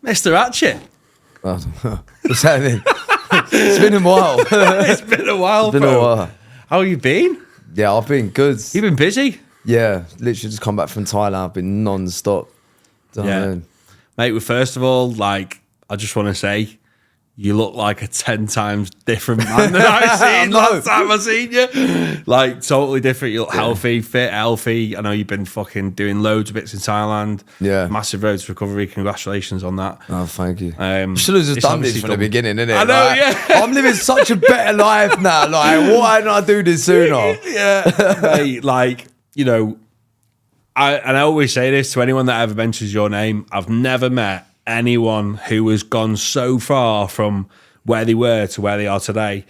Mr. Hatchett. What's happening? It's been a while. It's been a while, bro. How you been? Yeah, I've been good. You been busy? Yeah, literally just come back from Thailand. I've been non-stop. Mate, well, first of all, like, I just want to say, you look like a 10 times different man than I've seen last time I seen you. Like, totally different. You look healthy, fit, healthy. I know you've been fucking doing loads of bits in Thailand. Yeah. Massive road to recovery. Congratulations on that. Oh, thank you. Should have just done this from the beginning, innit? I know, like, yeah. I'm living such a better life now. Like, why didn't I do this sooner? Yeah. Mate, like, you know, I always say this to anyone that ever mentions your name. I've never met anyone who has gone so far from where they were to where they are today,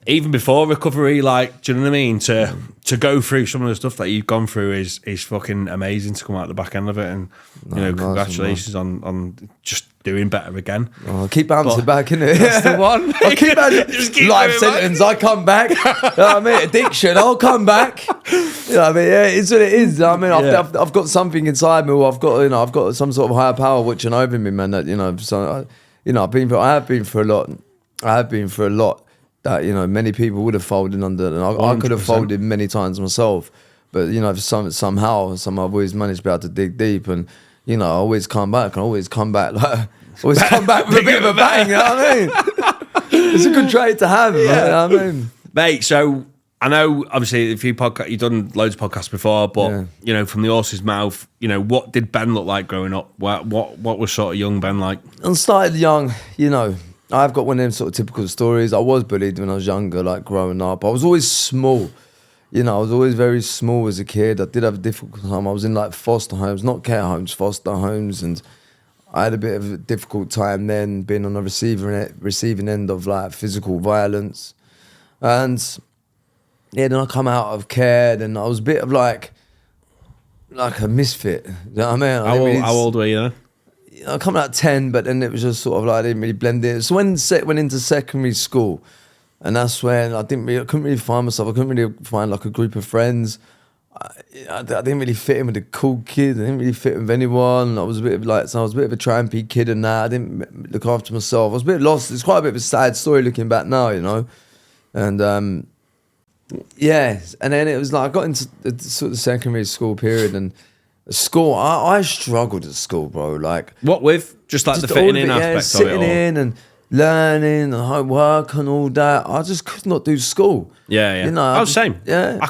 even before recovery. Like, do you know what I mean? To go through some of the stuff that you've gone through is fucking amazing. To come out the back end of it, and congratulations on just doing better again. Oh, keep bouncing back, innit? That's the one. I keep life sentence. I come back. You know what I mean? Addiction. I'll come back. You know what I mean? Yeah, it's what it is. You know what I mean, I've got something inside me. Or I've got some sort of higher power watching over me, man. That I have been through a lot. I have been through a lot that many people would have folded under, and I could have folded many times myself. But somehow I've always managed to be able to dig deep, and I always come back. Always come back with a bit of a bang. You know what I mean? It's a good trait to have. Yeah. You know what I mean, mate. So I know, obviously, you've done loads of podcasts before, but from the horse's mouth, what did Ben look like growing up? What was sort of young Ben like? I started young. I've got one of them sort of typical stories. I was bullied when I was younger, like growing up. I was always small. I was always very small as a kid. I did have a difficult time. I was in like foster homes, not care homes, foster homes, and I had a bit of a difficult time then, being on the receiving end of like physical violence. And then I come out of care, and I was a bit of like a misfit. You know what I mean? How old were you then? I come out at 10, but then it was just sort of like I didn't really blend in. So when went into secondary school, and that's when I couldn't really find myself. I couldn't really find like a group of friends. I didn't really fit in with the cool kids. I didn't really fit in with anyone. I was a bit of a trampy kid and that. I didn't look after myself. I was a bit lost. It's quite a bit of a sad story looking back now, And and then it was like I got into the sort of secondary school period, and school, I struggled at school, bro. Like, what with? Just like the fitting in aspect of it all? Sitting in and learning and homework and all that. I just could not do school. Yeah. I was the same. Yeah.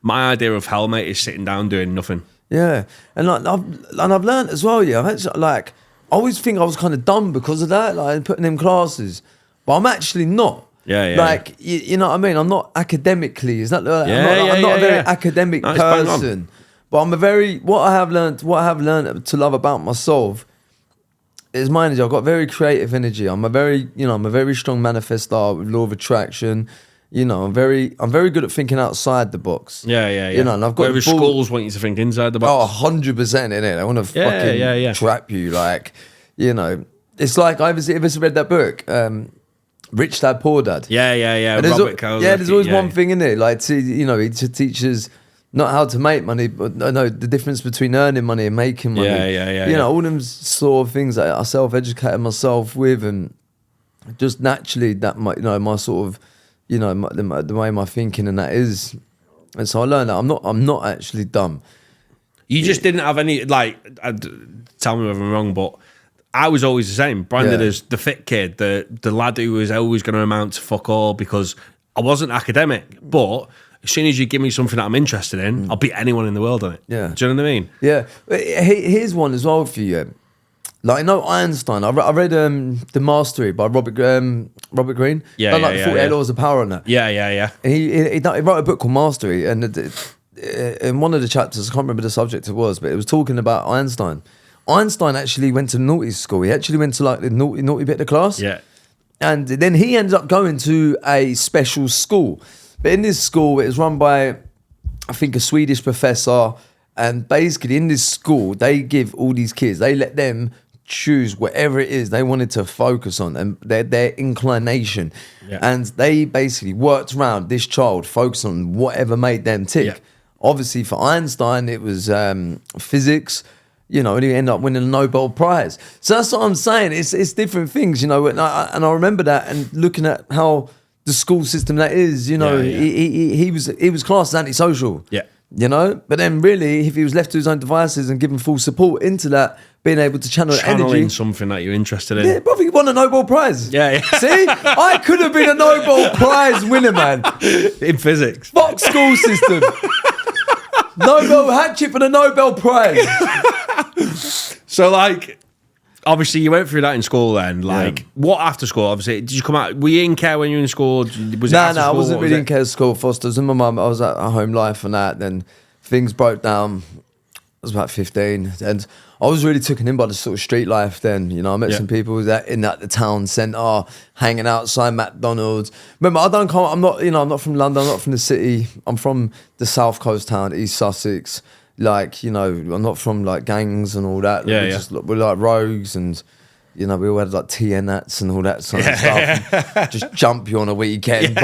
My idea of hell, mate, is sitting down doing nothing. Yeah. And I've learned as well, I've actually, I always think I was kind of dumb because of that, like putting in classes. But I'm actually not. Yeah. Like, you know what I mean? I'm not academically. Is that I'm not a very academic person. But what I have learned to love about myself is my energy. I've got very creative energy. I'm a very strong manifestor with law of attraction. I'm very good at thinking outside the box. Yeah. And I've got schools want you to think inside the box. Oh, 100% innit? They want to fucking trap you. Like, it's like I've ever read that book, Rich Dad Poor Dad. Yeah. Robert Cole. Yeah, there's always one thing in it, like to teach us not how to make money, but no, the difference between earning money and making money. Yeah. All them sort of things that I self-educated myself with, and just naturally that my sort of, the way my thinking and that is, and so I learned that I'm not actually dumb. You just didn't have any, tell me if I'm wrong, but I was always the same, branded as the fit kid, the lad who was always going to amount to fuck all, because I wasn't academic, but as soon as you give me something that I'm interested in, I'll beat anyone in the world on it. Yeah. Do you know what I mean? Yeah. Here's one as well for you. Einstein. I read The Mastery by Robert Greene. Yeah. The 48 Laws of Power on that. Yeah. And he wrote a book called Mastery, and in one of the chapters, I can't remember the subject it was, but it was talking about Einstein. Einstein actually went to naughty school. He actually went to the naughty bit of the class. Yeah. And then he ended up going to a special school. But in this school, it was run by, I think, a Swedish professor. And basically, in this school, they give all these kids, they let them choose whatever it is they wanted to focus on and their inclination. Yeah. And they basically worked around this child, focused on whatever made them tick. Yeah. Obviously, for Einstein, it was physics. and he ended up winning a Nobel Prize. So that's what I'm saying. It's different things, and I remember that and looking at how the school system that is, he was classed as antisocial. Yeah. But then really, if he was left to his own devices and given full support into that, being able to channel energy, something that you're interested in. Yeah, probably won a Nobel Prize. Yeah. See, I could have been a Nobel Prize winner, man. In physics. Fuck school system. Ben Hatchett for the Nobel Prize. So, like, obviously, you went through that in school then. Like, what after school? Obviously, did you come out? Were you in care when you were in school? No, I wasn't really in care at school. Fosters and my mum, I was at home life and that. Then things broke down. I was about 15, and I was really taken in by the sort of street life then. I met some people that in the town centre, hanging outside McDonald's. Remember, I'm not from London, I'm not from the city. I'm from the south coast town, East Sussex. Like, I'm not from like gangs and all that. We're like rogues, and we all had like TNats and all that sort of stuff. And just jump you on a weekend,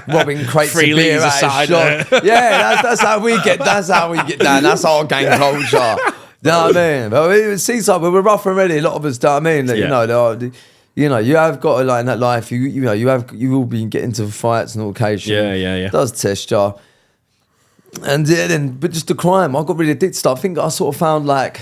robbing crates of beer out of shop. Yeah, that's how we get down. That's our gang culture. You know what I mean? But it seems we were rough and ready. A lot of us, do you know what I mean? You have got to, like, in that life. You will be getting into fights on occasion. Yeah. It does test you. And but just the crime, I got really addicted. I think I sort of found like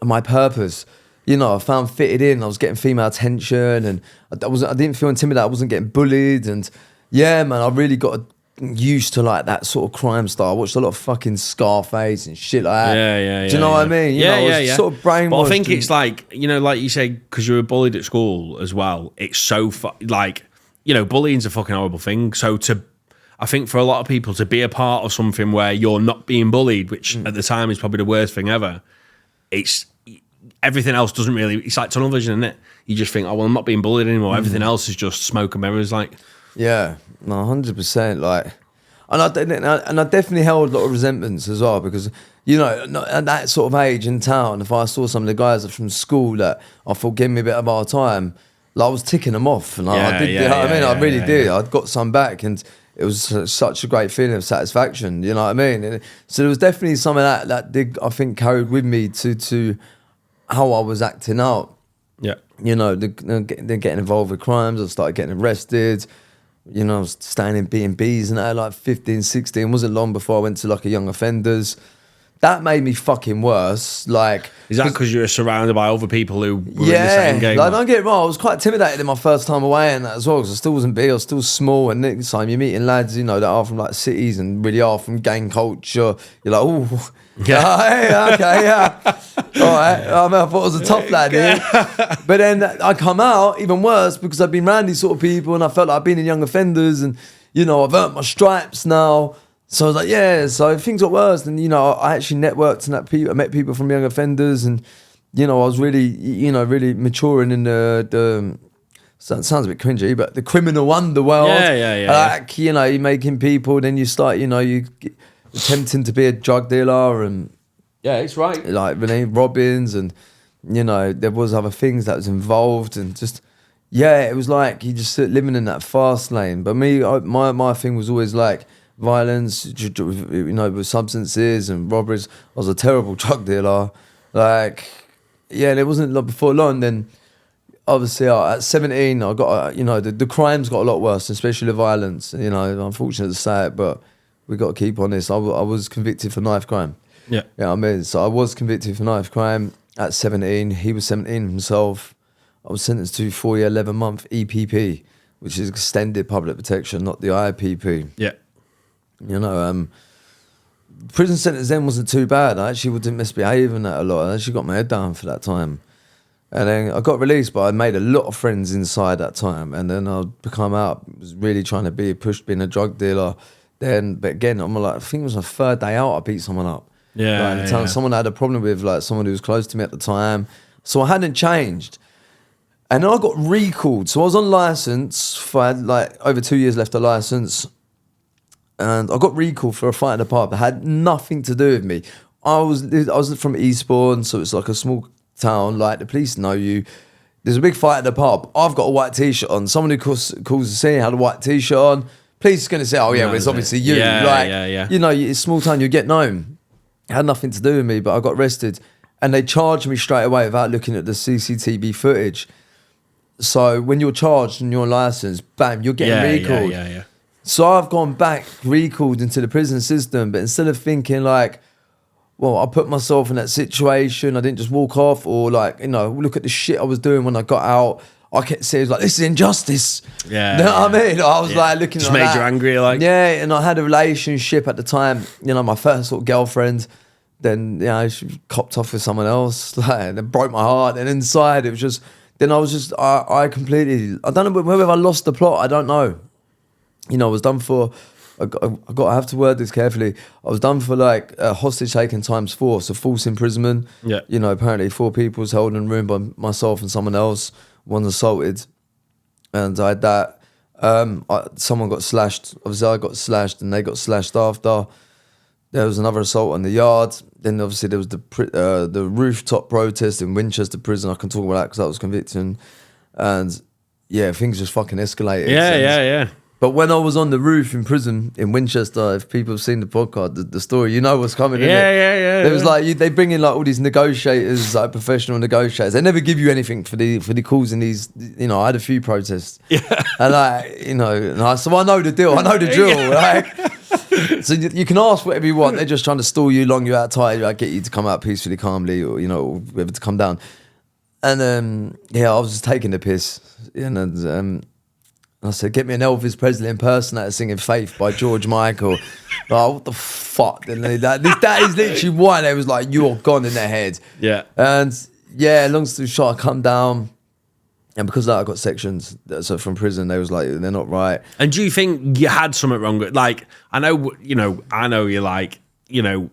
my purpose. I found fitted in. I was getting female attention, and I didn't feel intimidated. I wasn't getting bullied, and man, I really got used to like that sort of crime style. I watched a lot of fucking Scarface and shit like that. Yeah. Do you know what I mean? I was sort of brainwashed. But I think it's like, like you say, because you were bullied at school as well. It's so bullying's a fucking horrible thing. So I think for a lot of people to be a part of something where you're not being bullied, which at the time is probably the worst thing ever, everything else doesn't really, it's like tunnel vision, isn't it? You just think, oh, well, I'm not being bullied anymore. Everything else is just smoke and mirrors, like. Yeah, no, 100%. Like, and I definitely held a lot of resentments as well, because, at that sort of age in town, if I saw some of the guys from school that I thought gave me a bit of our time, like, I was ticking them off. And I did, I really did. I'd got some back, and it was such a great feeling of satisfaction, you know what I mean? And so there was definitely some of that did, I think, carried with me to how I was acting out. Yeah. They're getting involved with crimes. I started getting arrested. I was staying in B&Bs and that, like 15, 16. It wasn't long before I went to like a young offenders. That made me fucking worse. Like, is that because you were surrounded by other people who were in the same game? Like, don't get it wrong, I was quite intimidated in my first time away and that as well, because I still wasn't big, I was still small. And next time you're meeting lads, that are from like cities and really are from gang culture, you're like, oh, yeah, okay, yeah. All right. I thought I was a tough lad here. But then I come out even worse because I've been around these sort of people and I felt like I've been in young offenders and, I've earned my stripes now. So I was like, so things got worse. And, I actually networked and I met people from young offenders and, I was really, really maturing in the sounds a bit cringy, but the criminal underworld. Yeah. Like, you're making people, then you start, you attempting to be a drug dealer and... Yeah, it's right. Like Renee Robbins and, there was other things that was involved and just... Yeah, it was like you just living in that fast lane. But me, my thing was always like... violence, with substances and robberies. I was a terrible drug dealer. Like, it wasn't like before long. Then, obviously, at 17, I got, the crimes got a lot worse, especially the violence. Unfortunate to say it, but we got to keep on this. I was convicted for knife crime. Yeah. You know what I mean? So I was convicted for knife crime at 17. He was 17 himself. I was sentenced to 4-year, 11-month EPP, which is extended public protection, not the IPP. Yeah. Prison sentence then wasn't too bad. I actually didn't misbehave in that a lot. I actually got my head down for that time. And then I got released, but I made a lot of friends inside that time. And then I come out, was really trying to being a drug dealer. But again, I'm like, I think it was my third day out, I beat someone up. Yeah. Someone I had a problem with, like someone who was close to me at the time. So I hadn't changed. And then I got recalled. So I was on license for like over 2 years left of license. And I got recalled for a fight in the pub that had nothing to do with me. I was from Eastbourne, so it's like a small town. Like, the police know you. There's a big fight in the pub. I've got a white t-shirt on. Someone who calls the scene had a white t-shirt on. Police is going to say, oh yeah, well, it's obviously you. Yeah. It's a small town, you get known. It had nothing to do with me, but I got arrested. And they charged me straight away without looking at the CCTV footage. So when you're charged and you're licensed, bam, you're getting recalled. Yeah. So I've gone back, recalled into the prison system, but instead of thinking like, well, I put myself in that situation, I didn't just walk off, or like, you know, look at the shit I was doing when I got out. I kept saying like, this is injustice. Yeah. You know what I mean? I was like looking just like made that. you angry, like. Yeah, and I had a relationship at the time, you know, my first sort of girlfriend. Then, you know, she copped off with someone else, like, and it broke my heart. And inside, it was just, then I completely, I don't know whether I lost the plot, I don't know. You know, I was done for, I have to word this carefully. I was done for like hostage taking ×4, so false imprisonment. Yeah. You know, apparently 4 people was held in a room by myself and someone else, one assaulted. And I had that. Someone got slashed. Obviously, I got slashed and they got slashed after. There was another assault on the yard. Then obviously there was the rooftop protest in Winchester prison. I can talk about that because that was convicting. And yeah, things just fucking escalated. Yeah. But when I was on the roof in prison in Winchester, if people have seen the podcast, the story, you know what's coming. Yeah. There was like they bring in like all these negotiators, like professional negotiators. They never give you anything for the calls in these. You know, I had a few protests, and like you know, so I know the deal. I know the drill. Like, so you can ask whatever you want. They're just trying to stall you, long you out tight, like, get you to come out peacefully, calmly, or you know, whether to come down. And I was just taking the piss, and I said, get me an Elvis Presley impersonator singing Faith by George Michael. Like, what the fuck? And that is literally why they was like, you're gone in their head. Yeah. And yeah, long story short, I come down. And because of that, I got sections. So from prison, they was like, they're not right. And do you think you had something wrong with, like, I know you're like, you know,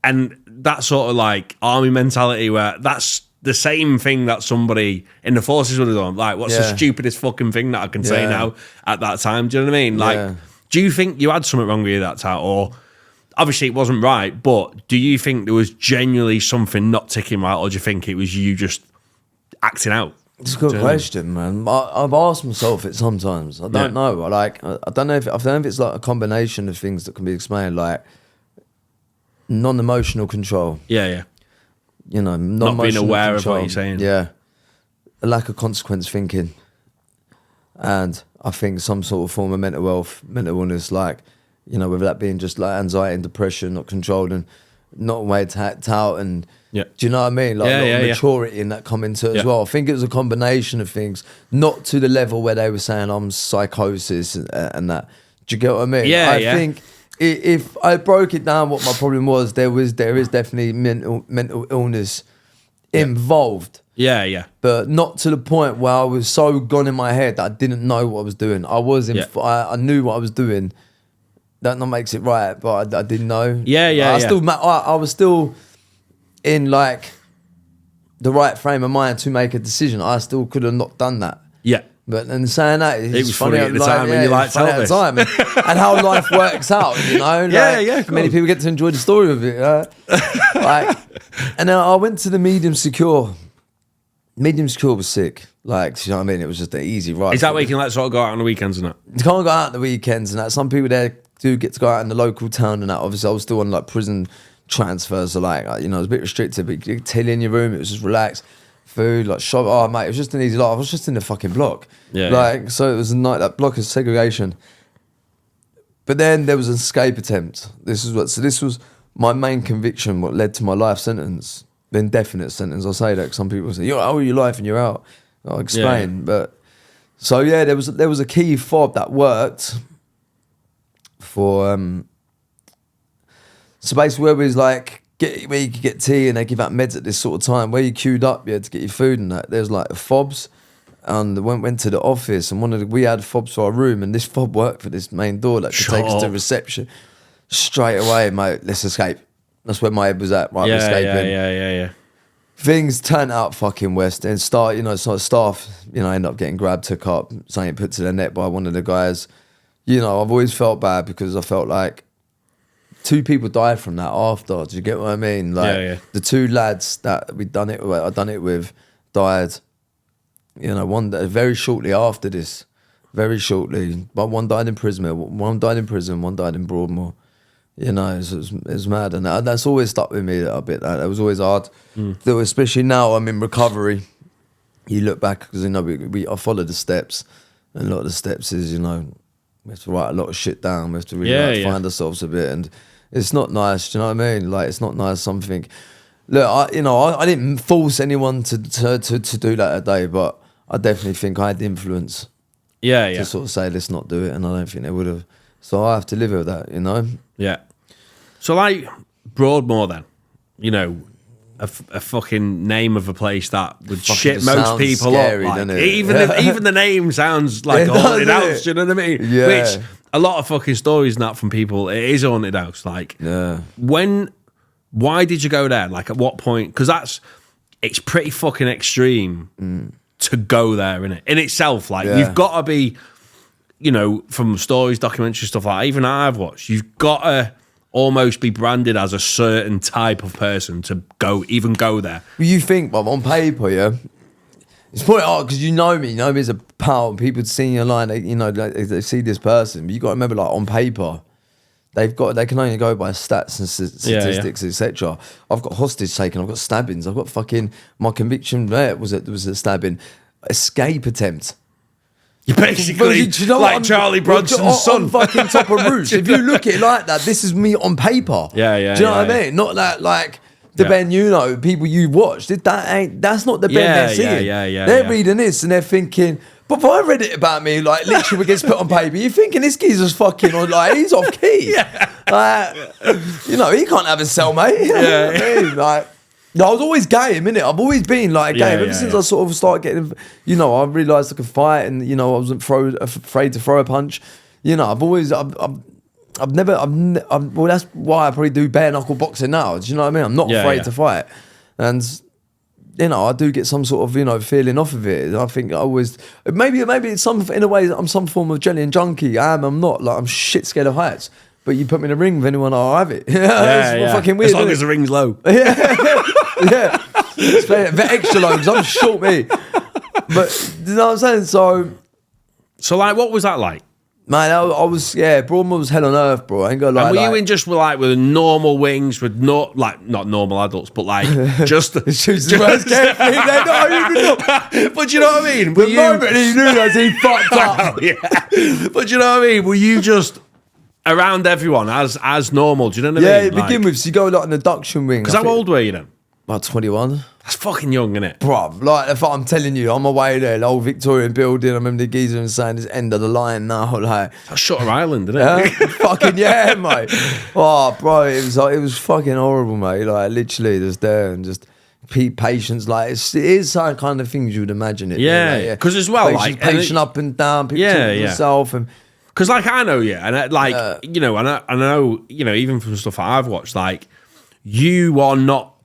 and that sort of like army mentality where that's the same thing that somebody in the forces would have done. Like, what's the stupidest fucking thing that I can say now at that time? Do you know what I mean? Like, do you think you had something wrong with you that time? Or obviously it wasn't right, but do you think there was genuinely something not ticking right? Or do you think it was you just acting out? It's a good question, man. I've asked myself it sometimes. I don't know. I don't know if it's like a combination of things that can be explained, like non-emotional control. Yeah. You know, not being aware of what you're saying. Yeah, a lack of consequence thinking, and I think some sort of form of mental illness, like, you know, whether that being just like anxiety and depression, not controlled and not a way to act out, and do you know what I mean? Like a lot of maturity in that come into it as well. I think it was a combination of things, not to the level where they were saying I'm psychosis and that. Do you get what I mean? I think if I broke it down, what my problem was, there is definitely mental illness involved. Yeah. But not to the point where I was so gone in my head that I didn't know what I was doing. I knew what I was doing. That not makes it right, but I didn't know. I was still in like the right frame of mind to make a decision. I still could have not done that. Yeah. But in saying that, it was funny at the time, and you like Elvis. And how life works out, you know. Like, many people get to enjoy the story of it. And then I went to the medium secure. Medium secure was sick. Like, you know what I mean? It was just an easy ride. Is that where you can like sort of go out on the weekends and that? You can't go out on the weekends and that. Some people there do get to go out in the local town and that. Obviously, I was still on like prison transfers, so like, you know, it was a bit restricted. But you could tell in your room, it was just relaxed. Food, like shop. Oh mate, it was just an easy life. I was just in the fucking block. So it was a night, that block of segregation. But then there was an escape attempt. This was my main conviction, what led to my life sentence, the indefinite sentence. I'll say that because some people say, you're out of your life and you're out. I'll explain. But so yeah, there was a key fob that worked for so basically where we was like, where you could get tea and they give out meds at this sort of time, where you queued up, you had to get your food and that. There's like fobs, and went to the office, and we had fobs for our room, and this fob worked for this main door that could take us to reception. Straight away, mate, let's escape. That's where my head was at, right? Escaping. Yeah. Things turned out fucking west, and staff, end up getting grabbed, took up, something put to their neck by one of the guys. You know, I've always felt bad because I felt like 2 people died from that after. Do you get what I mean? Like the 2 lads that I'd done it with died. You know, one very shortly after this, very shortly. But one died in prison. One died in Broadmoor. You know, it was mad, and that's always stuck with me a bit. That was always hard. Though, especially now I'm in recovery. You look back because I follow the steps, and a lot of the steps is we have to write a lot of shit down. We have to really find ourselves a bit, and it's not nice. Do you know what I mean? Like it's not nice. Something. Look, I didn't force anyone to do that a day, but I definitely think I had the influence. To sort of say let's not do it, and I don't think they would have. So I have to live with that, Yeah. So like Broadmoor then, a fucking name of a place that would shit most people scary, up. Like, it? Even the name sounds like a haunted house, you know what I mean? Yeah. Which a lot of fucking stories and that from people, it is a haunted house. Like, why did you go there? Like at what point? Because it's pretty fucking extreme to go there, innit? In itself, like you've got to be, from stories, documentaries, stuff like that, even I've watched, you've got to almost be branded as a certain type of person to go there. Well, you think, Bob, on paper, yeah? It's probably hard because you know me as a pal, and people see you online, they see this person, but you got to remember, like on paper, they can only go by stats and statistics, etc. I've got hostage taken, I've got stabbings, I've got fucking, my conviction there was a stabbing, escape attempt. You basically like Charlie Bronson's son. On fucking top of roofs. If you look at it like that, this is me on paper. Yeah. Do you know what I mean? Not that like the Ben, people you've watched. That's not the Ben they're seeing. They're reading this and they're thinking, but if I read it about me, like literally gets put on paper, you're thinking this geezer's fucking like he's off key. He can't have a cellmate. You know what I mean? Like, I was always game, innit? I've always been like game. Ever since I sort of started getting, I realised I could fight, and I wasn't afraid to throw a punch. I've always, well, that's why I probably do bare-knuckle boxing now. Do you know what I mean? I'm not afraid to fight, and I do get some sort of feeling off of it. I think I always maybe it's in a way I'm some form of jelly and junkie. I'm not, like I'm shit scared of heights. But you put me in a ring with anyone, I'll have it. It's fucking weird. As long as the ring's low. It's very extra low because I'm short, me. But you know what I'm saying? So like, what was that like? Man, I was, Broadmoor was hell on earth, bro. I ain't gonna lie. And were you in just with normal wings with not normal adults, but like just the worst carefree. They're not even. But you know what I mean? The moment he knew that, he fucked up. But you know what I mean? Were you just around everyone as normal? Do you know what I mean? Yeah, begin with. So you go like an induction wing. Because how old were you then? About 21. That's fucking young, isn't it? Bruv, like if I'm telling you, on my way there, the old Victorian building, I remember the geezer and saying, it's end of the line now, like. That's Shutter Island, isn't it? Fucking mate. Oh, bro, it was fucking horrible, mate. Like literally just there and just patience, like it is some kind of things you would imagine it. Yeah, because as well, like patient up and down, people talking yourself and. Because like I know you, and I know, even from stuff I've watched, like you are not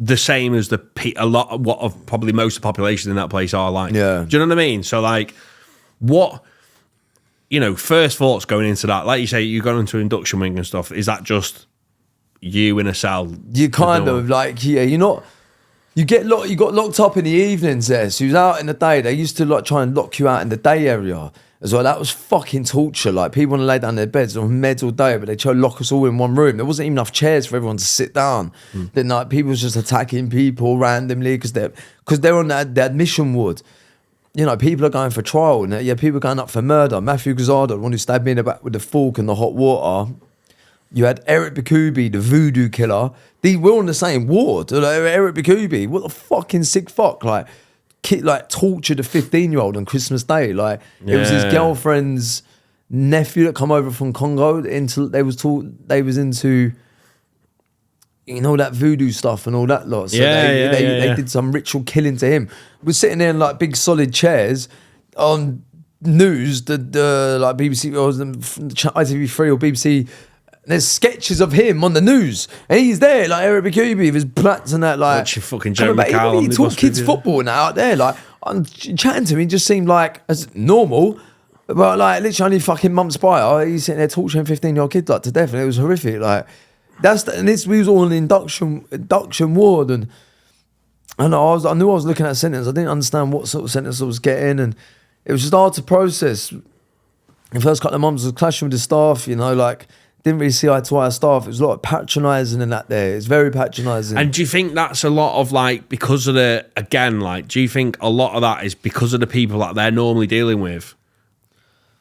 the same as probably most of the population in that place are like. Yeah. Do you know what I mean? So like, what, first thoughts going into that, like you say, you got into induction wing and stuff. Is that just you in a cell? You kind of like, you're not. You got locked up in the evenings there. So you was out in the day. They used to like try and lock you out in the day area as well. That was fucking torture. Like people want to lay down in their beds on meds all day, but they tried to lock us all in one room. There wasn't even enough chairs for everyone to sit down. Then like people was just attacking people randomly because they're on the admission ward. People are going for trial. And people are going up for murder. Matthew Gazzardo, the one who stabbed me in the back with the fork and the hot water. You had Eric Bakubi, the voodoo killer. We're on the same ward. Eric Bakubi, what the fucking sick fuck? Like, tortured a 15-year-old on Christmas Day. Like, it was his girlfriend's nephew that come over from Congo. They was into, that voodoo stuff and all that lot. So they did some ritual killing to him. We're sitting there in like big solid chairs on news, the like BBC or ITV3 or BBC. There's sketches of him on the news, and he's there like Eric Bakubi with his plats and that. Like, what's your fucking Joe McCallum? He taught kids football now out there. Like, I'm chatting to him, he just seemed like as normal, but like literally only fucking months prior, he's sitting there torturing 15-year-old kids like to death, and it was horrific. Like, we was all in induction ward, and I knew I was looking at a sentence. I didn't understand what sort of sentence I was getting, and it was just hard to process. The first couple of months I was clashing with the staff, like. didn't really see eye to eye staff. It was a lot of patronising and that there. It's very patronising. And do you think that's a lot of like, because of the, again, like, do you think a lot of that is because of the people that they're normally dealing with?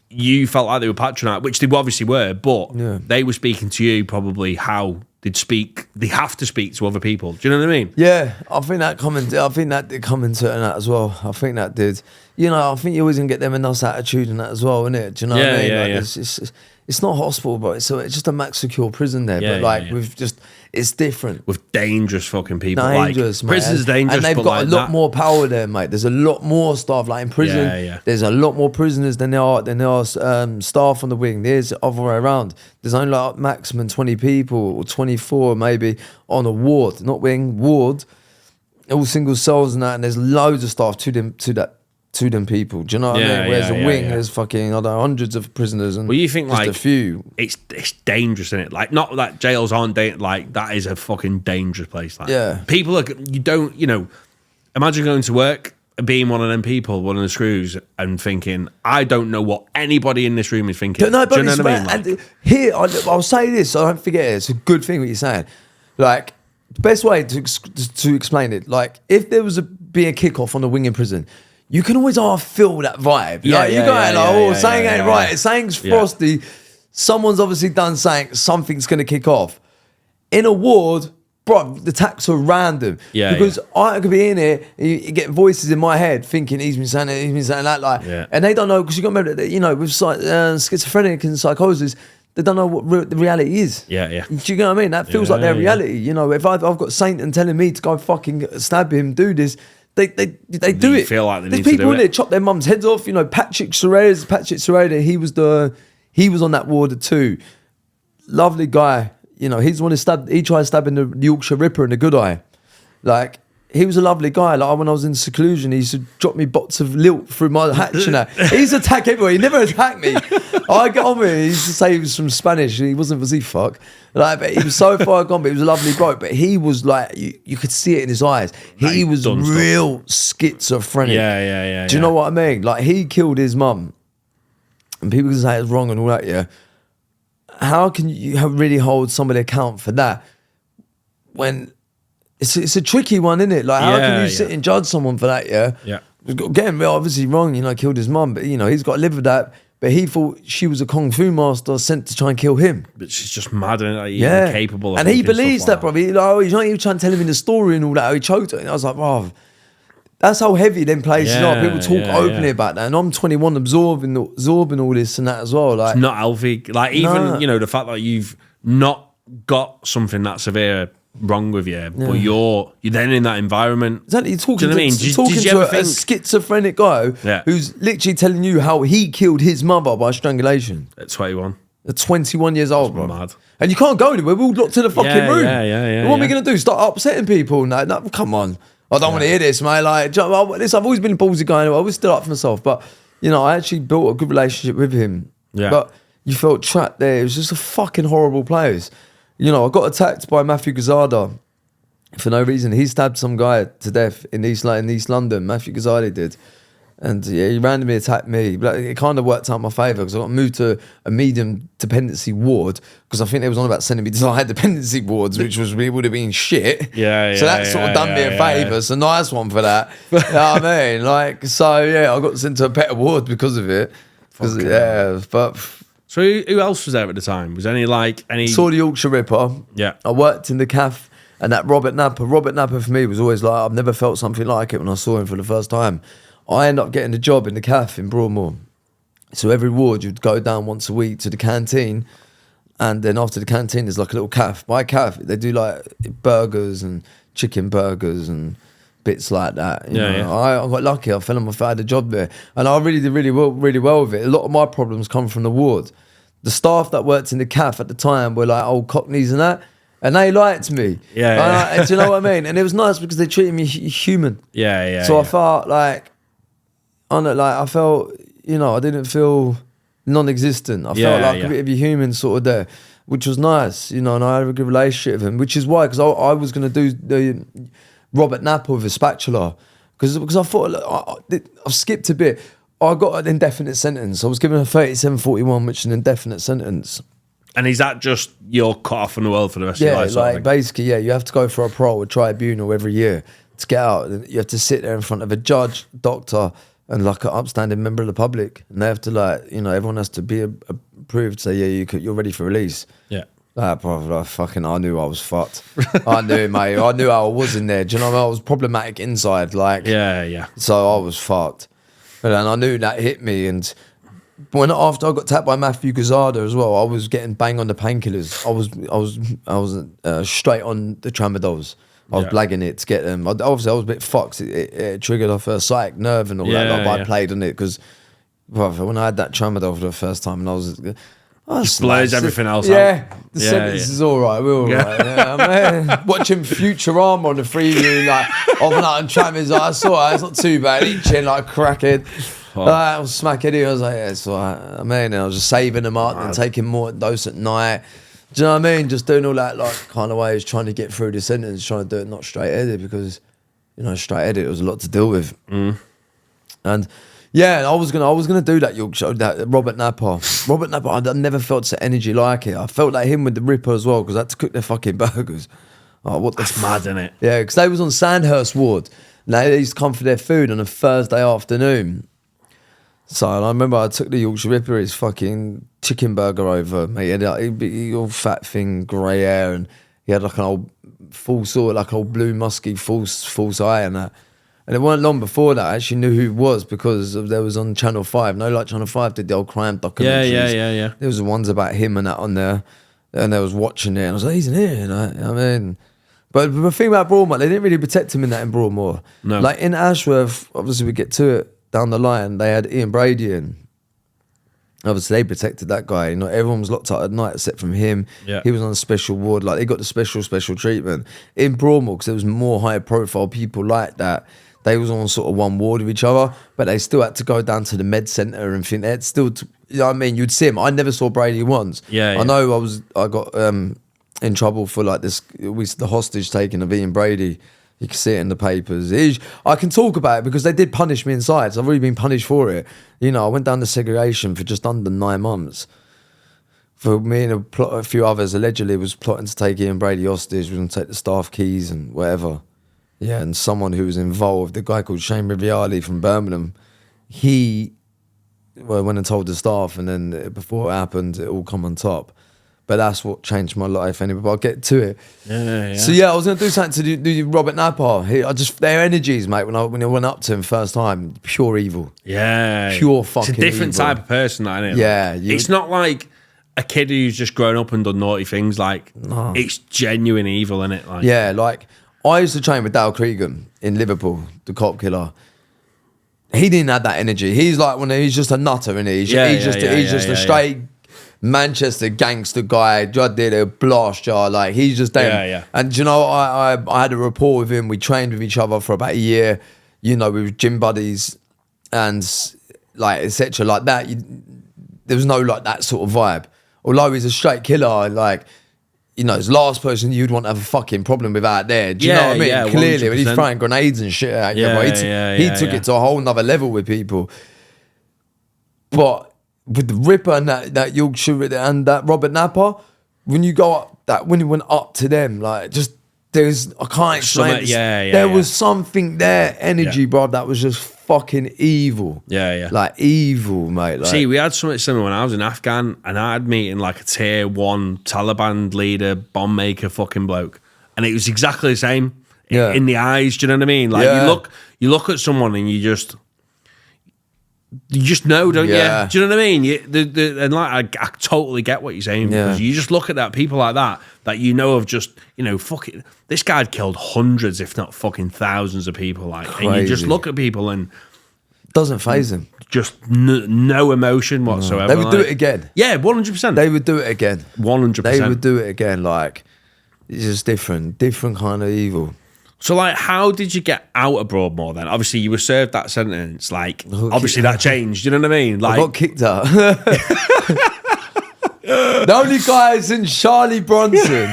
You felt like they were patronised, which they obviously were, but they were speaking to you probably how they have to speak to other people. Do you know what I mean? Yeah, I think that did come into it and that as well. I think that did. You know, I think you're always gonna get them a nice attitude and that as well, innit? Do you know what I mean? Like, it's not a hospital, but it's just a max secure prison there. But like we've just, it's different. With dangerous fucking people. Dangerous, like, mate. Prison's dangerous, and they've got like a lot more power there, mate. There's a lot more staff. Like in prison, there's a lot more prisoners than there are staff on the wing. There's the other way around. There's only like maximum 20 people or 24 maybe on a ward, not wing, ward. All single cells and that, and there's loads of staff to them people. Do you know what I mean? Whereas a wing, there's fucking hundreds of prisoners and you think just like a few. It's dangerous, isn't it? Like, not that jails aren't like, that is a fucking dangerous place. Like, people are, imagine going to work and being one of them people, one of the screws, and thinking, I don't know what anybody in this room is thinking. No, but do you know what I mean? Like, and here, I'll say this, so I don't forget it. It's a good thing what you're saying. Like, the best way to explain it, like, if there was be a kickoff on the wing in prison, you can always feel that vibe. Something ain't right. Something's frosty. Someone's obviously done something's going to kick off. In a ward, bro, the attacks are random. Because I could be in here, you get voices in my head thinking he's been saying it, he's been saying that. And they don't know, because you got to remember that, with schizophrenic and psychosis, they don't know what the reality is. Do you know what I mean? That feels like their reality. You know, if I've got Satan telling me to go fucking stab him, do this, They do it. Feel like there's people in there chop their mums' heads off. You know, Patrick Sereda, he was on that ward too. Lovely guy. You know, he's the one he tried stabbing the Yorkshire Ripper in the good eye. Like, he was a lovely guy. Like, when I was in seclusion, he used to drop me bots of lilt through my hatch and that. He used to attack everyone. He never attacked me. I got on with him. He used to say he was from Spanish. He wasn't, was he fuck? Like, but he was so far gone, but he was a lovely bloke. But he was like, you could see it in his eyes. He was real schizophrenic. Do you know what I mean? Like, he killed his mum. And people can say it's wrong and all that, How can you really hold somebody account for that when it's a tricky one, isn't it? Like, how can you sit and judge someone for that, Again, obviously wrong, killed his mum, but, he's got to live with that. But he thought she was a kung fu master sent to try and kill him. But she's just mad and like, incapable of. And he believes that, bro. He's not even trying to tell him in the story and all that, how he choked her. And I was like, bro, that's how heavy them places are. People talk openly about that. And I'm 21 absorbing all this and that as well. Like, it's not healthy. Like, even, the fact that you've not got something that severe wrong with you, but you're then in that environment. Exactly. You're talking, to a schizophrenic guy who's literally telling you how he killed his mother by strangulation. At 21. At 21 years old, bro. Mad. And you can't go anywhere. We're all locked in a fucking room. What are we going to do? Start upsetting people? No, come on. I don't want to hear this, mate. Like, listen, I've always been a ballsy guy. I always stood up for myself. But, I actually built a good relationship with him. But you felt trapped there. It was just a fucking horrible place. I got attacked by Matthew Gazada for no reason. He stabbed some guy to death in East London. Matthew Gazada did. And he randomly attacked me. But it kind of worked out in my favour because I got moved to a medium dependency ward because I think they was on about sending me to high dependency wards, which would have been shit. So that sort of done me a favour. It's a nice one for that. You know what I mean? Like, so I got sent to a better ward because of it. So who else was there at the time? Was any Saw the Yorkshire Ripper. I worked in the cafe, and that Robert Napper for me was always like, I've never felt something like it when I saw him for the first time. I ended up getting a job in the cafe in Broadmoor. So every ward you'd go down once a week to the canteen, and then after the canteen there's like a little cafe. By cafe they do like burgers and chicken burgers and bits like that. You know? I got lucky. I fell on my face. I had a job there, and I really did really well with it. A lot of my problems come from the ward. The staff that worked in the cafe at the time were like old cockneys and that, and they liked me. Do you know what I mean? And it was nice because they treated me human. So I felt like, I felt, I didn't feel non-existent. I felt like a bit of a human sort of there, which was nice, and I had a good relationship with him, which is why, because I was going to do the Robert Napper with a spatula, because I thought, I've skipped a bit. I got an indefinite sentence. I was given a 3741, which is an indefinite sentence. And is that just you're cut off from the world for the rest of your life? Like basically, you have to go for a parole, a tribunal every year to get out. You have to sit there in front of a judge, doctor, and like an upstanding member of the public, and they have to everyone has to be approved. Say you're ready for release. Yeah. Bro, I knew I was fucked. I knew, mate. I knew how I was in there. Do you know what I mean? I was problematic inside, like. Yeah. So I was fucked, and I knew that hit me. And after I got tapped by Matthew Gazada as well, I was getting bang on the painkillers. I was straight on the tramadols. I was blagging it to get them. Obviously, I was a bit fucked. It triggered off a sciatic nerve and all that. Like, I played on it because when I had that tramadol for the first time, and I was. Just blows everything else out. The sentence is all right. We're all right. Yeah, watching Futurama on the freeway, like, off and out and trammers, I saw it. It's not too bad. Eating like a crackhead. I was smacking it. I was like, yeah, it's all right. And I was just saving them up and taking more dose at night. Do you know what I mean? Just doing all that like kind of ways, trying to get through the sentence, trying to do it not straight-headed because, straight-headed, it was a lot to deal with. And I was gonna do that Yorkshire, that Robert Napa. I never felt such energy like it. I felt like him with the Ripper as well because I had to cook their fucking burgers. Oh, That's mad, isn't it? Yeah, because they was on Sandhurst ward. And they used to come for their food on a Thursday afternoon. So I remember I took the Yorkshire Ripper, his fucking chicken burger over, mate. He all fat thing, grey hair, and he had like an old old blue musky false eye and that. And it weren't long before that I actually knew who he was because there was on Channel 5. Channel 5 did the old crime documentaries. Yeah. There was the ones about him and that on there. And I was watching it and I was like, he's in here. But the thing about Broadmoor, they didn't really protect him in Broadmoor. No. Like in Ashworth, obviously we get to it down the line, they had Ian Brady in. Obviously they protected that guy. Everyone was locked up at night except from him. Yeah. He was on a special ward. Like they got the special treatment. In Broadmoor, because there was more high profile people like that, they was on sort of one ward with each other, but they still had to go down to the med centre and think they had still, you know what I mean? You'd see him. I never saw Brady once. I know I got in trouble for like the hostage taking of Ian Brady. You can see it in the papers. I can talk about it because they did punish me inside. So I've already been punished for it. I went down to segregation for just under 9 months. For me and a few others allegedly was plotting to take Ian Brady hostage. We were going to take the staff keys and whatever. Yeah, and someone who was involved, the guy called Shane Riviali from Birmingham, he went and told the staff, and then before it happened, it all come on top. But that's what changed my life anyway. But I'll get to it. Yeah. So I was going to do something to do Robert Napa. Their energies, mate, when I went up to him first time, pure evil. Yeah. Pure fucking evil. It's a different type of person, isn't it? Yeah. It's not like a kid who's just grown up and done naughty things. Like, it's genuine evil, isn't it? Like, yeah, like, I used to train with Dale Cregan in Liverpool, the cop killer. He didn't have that energy. He's like he's just a nutter, isn't he? He's just a straight Manchester gangster guy. Did a blast jar, like he's just there. Yeah. And I had a rapport with him. We trained with each other for about a year. We were gym buddies and like etc. Like that. There was no like that sort of vibe. Although he's a straight killer, like. He's the last person you'd want to have a fucking problem with out there. Do you know what I mean? Yeah, clearly, 100%. when he's throwing grenades and shit at you, he took it to a whole nother level with people. But with the Ripper and that Yorkshire and that Robert Napa, when you went up to them, like just I can't explain. There was something there, energy, bro, that was just fucking evil. Yeah. Like evil, mate. Like, see, we had something similar when I was in Afghan, and I had meeting like a tier 1 Taliban leader, bomb maker fucking bloke. And it was exactly the same in the eyes, do you know what I mean? Like you look at someone and you just know, don't you? Do you know what I mean? And like I totally get what you're saying because you just look at that people like that have just fucking this guy had killed hundreds, if not fucking thousands of people. Like, crazy. And you just look at people and doesn't faze them. Just no emotion whatsoever. They would do it again. Yeah, 100%. They would do it again. 100%. They would do it again. Like it's just different kind of evil. So, like, how did you get out of Broadmoor then? Obviously, you were served that sentence. Like, obviously that changed. You know what I mean? Like, I got kicked out. The only guy since Charlie Bronson.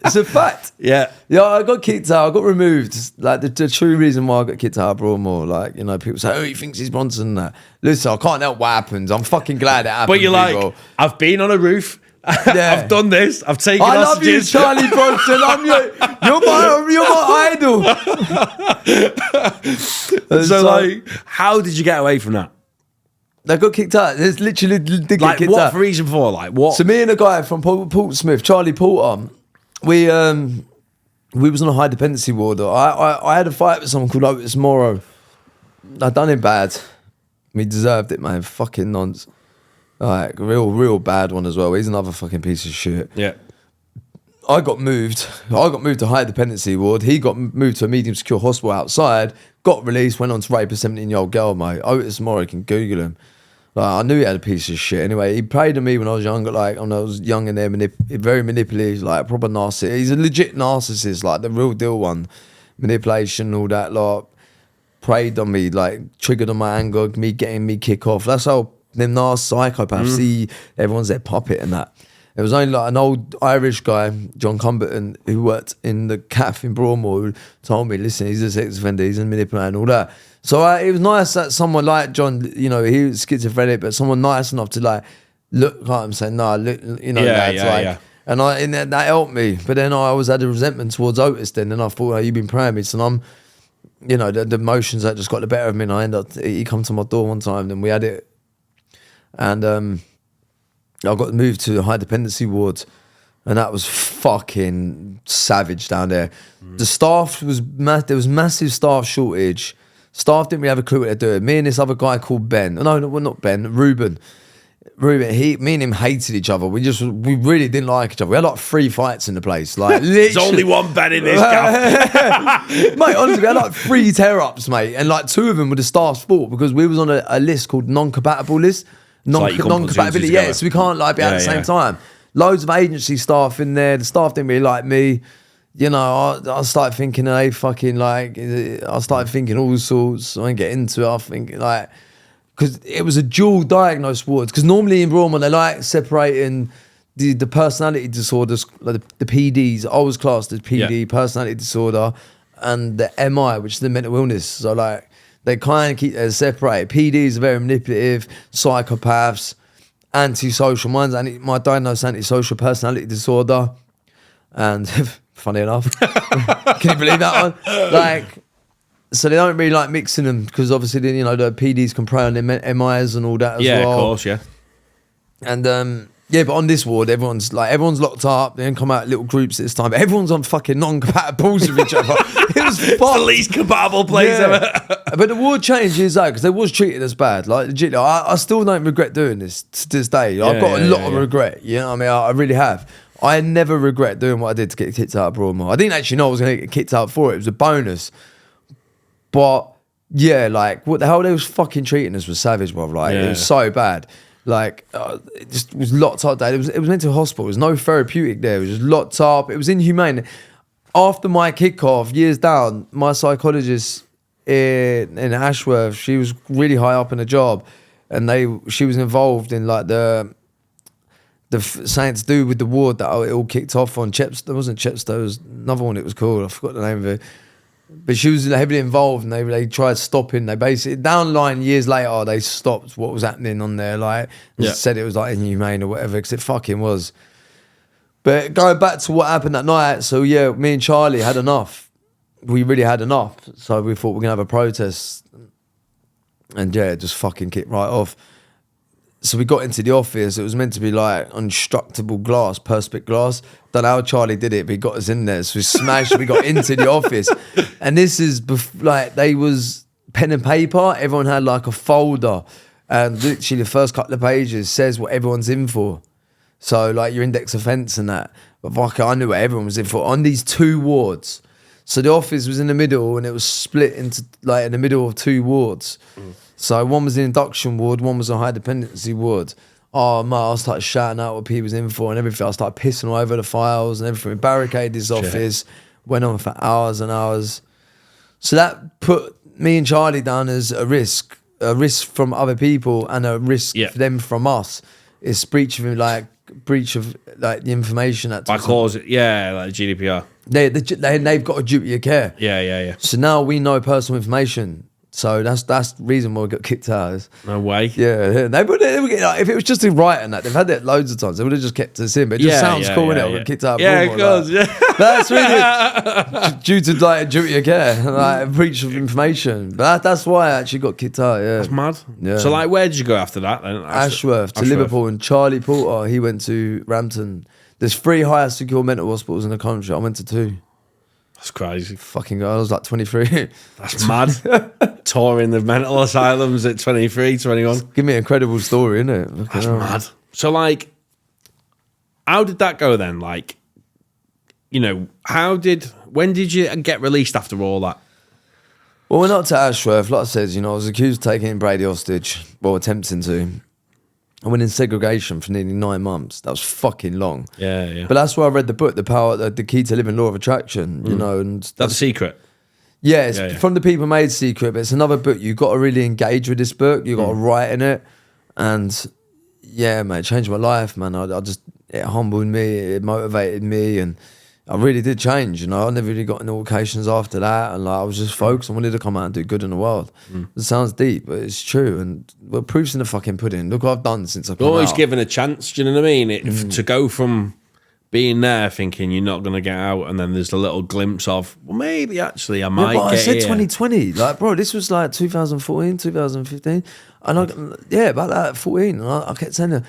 It's a fact. Yeah, I got kicked out. I got removed. Like, the true reason why I got kicked out of Broadmoor, like, people say, oh, he thinks he's Bronson and that. Listen, I can't help what happens. I'm fucking glad it happened. But you're like, I've been on a roof. I've done this. I've taken I love you, hostages. Charlie Bronson. You're my idol. So, like, how did you get away from that? They got kicked out. There's literally did get Like, kicked what out. reason for? Like, what? So me and a guy from Portsmouth, Charlie Porter, we was on a high dependency ward. I had a fight with someone called Otis Morrow. I done him bad. We deserved it, man. Fucking nonce. Like, real bad one as well. He's another fucking piece of shit. Yeah. I got moved to high dependency ward. He got moved to a medium secure hospital outside, got released, went on to rape a 17-year-old girl, mate. Otis Morrow, you can Google him. Like, I knew he had a piece of shit. Anyway, he preyed on me when I was younger, like, when I was young and there, very manipulative, like, proper narcissist. He's a legit narcissist, like, the real deal one. Manipulation, all that, like, preyed on me, like, triggered on my anger, me getting me kick off. That's how them psychopaths see everyone's their puppet and that. It was only like an old Irish guy, John Cumberton, who worked in the caff in Broadmoor, who told me, listen, he's a sex offender, he's a manipulator and all that. So it was nice that someone like John, you know, he was schizophrenic, but someone nice enough to like look at him and say, no, look, you know, And that helped me. But then I always had a resentment towards Otis then, and I thought, oh, you've been praying me, so I'm, you know, the emotions that just got the better of me, and I ended up, he come to my door one time, and we had it, and I got moved to a high dependency ward, and that was fucking savage down there. The staff was there was massive staff shortage. Staff didn't really have a clue what they're doing. Me and this other guy called Ben. No, not Ben. Ruben. Me and him hated each other. We really didn't like each other. We had like 3 fights in the place. Like, There's only one Ben in this gaff. Mate, honestly, we had like 3 tear-ups, mate, and like 2 of them were the staff's fault because we was on a list called non-compatible list. Non-compatibility, yeah, so we can't like be at the same time. Loads of agency staff in there. The staff didn't really like me. You know, I started thinking they fucking like. I started thinking all sorts. I didn't get into it. I think like because it was a dual diagnosed ward. Because normally in Broadmoor they like separating the personality disorders, like the PDs. I was classed as PD, personality disorder, and the MI, which is the mental illness. So like. They kind of keep it separate. PDs are very manipulative, psychopaths, antisocial. My diagnosed antisocial personality disorder. And funny enough, can you believe that one? Like, so they don't really like mixing them because obviously, you know, the PDs can prey on their MIs and all that as well. Yeah, of course, yeah. And yeah, but on this ward, everyone's locked up. They don't come out in little groups this time. But everyone's on fucking non-compatibles with each other. It was It's the least compatible place ever. But the ward changed years out because they was treated as bad. Like, legit, I still don't regret doing this to this day. I've got a lot of regret. You know what I mean? I really have. I never regret doing what I did to get kicked out of Broadmoor. I didn't actually know I was going to get kicked out for it. It was a bonus. But yeah, like, what the hell they was fucking treating us was savage, bro. Like, it was so bad. Like, it just was locked up there. It was meant to a hospital. There was no therapeutic there. It was just locked up. It was inhumane. After my kickoff, years down, my psychologist in Ashworth, she was really high up in the job, and she was involved in like the something to do with the ward that it all kicked off on. Chepstow, it wasn't Chepstow, it was another one it was called. I forgot the name of it. But she was heavily involved, and they tried stopping. They basically, down the line, years later, they stopped what was happening on there. Like, said it was like inhumane or whatever, because it fucking was. But going back to what happened that night, so yeah, me and Charlie had enough. We really had enough. So we thought we're going to have a protest. And yeah, it just fucking kicked right off. So we got into the office. It was meant to be like unstructurable glass, perspex glass. Don't know how Charlie did it, but he got us in there. So we smashed, we got into the office. And this is like, they was pen and paper. Everyone had like a folder. And literally the first couple of pages says what everyone's in for. So like your index offence and that. But fuck, I knew what everyone was in for on these 2 wards. So the office was in the middle, and it was split into like in the middle of 2 wards. So one was the induction ward, one was a high dependency ward. Oh man, I started shouting out what people was in for and everything. I started pissing all over the files and everything. We barricaded this office, went on for hours and hours. So that put me and Charlie down as a risk from other people and a risk for them from us. It's breach of the information that By clause, like GDPR. They've got a duty of care. Yeah. So now we know personal information So that's the reason why we got kicked out. No way. Yeah. They would get, like, if it was just in writing that, they've had it loads of times. They would have just kept us in, but it just sounds cool, innit? We got kicked out. Yeah, it does. Like, Yeah. that's really due to like duty of care, like breach of information. But that's why I actually got kicked out. Yeah, That's mad. Yeah. So like, where did you go after that then? Ashworth to Liverpool, and Charlie Porter, he went to Rampton. There's 3 highest secure mental hospitals in the country. I went to 2. That's crazy. Fucking God, I was like 23. That's mad. Touring the mental asylums at 23, 21. Give me an incredible story, innit? That's mad. So like, how did that go then? Like, you know, when did you get released after all that? Well, we're not to Ashworth. Like I said, you know, I was accused of taking Brady hostage, well, attempting to. I went in segregation for nearly 9 months. That was fucking long. Yeah, yeah. But that's where I read the book, The Key to Living Law of Attraction, you know. And That's a secret. Yeah, it's from the people made secret, but it's another book. You've got to really engage with this book. You've got to write in it. And yeah, man, it changed my life, man. It humbled me, it motivated me, and I really did change, you know. I never really got into occasions after that, and like I was just focused. I wanted to come out and do good in the world. It sounds deep, but it's true. And well, proof's in the fucking pudding. Look what I've done since I've come Always out. given a chance. Do you know what I mean? To go from being there thinking you're not going to get out, and then there's a little glimpse of, well, maybe actually I might But get I said here. 2020, like, bro, this was like 2014, 2015, and about that 14, and I kept saying,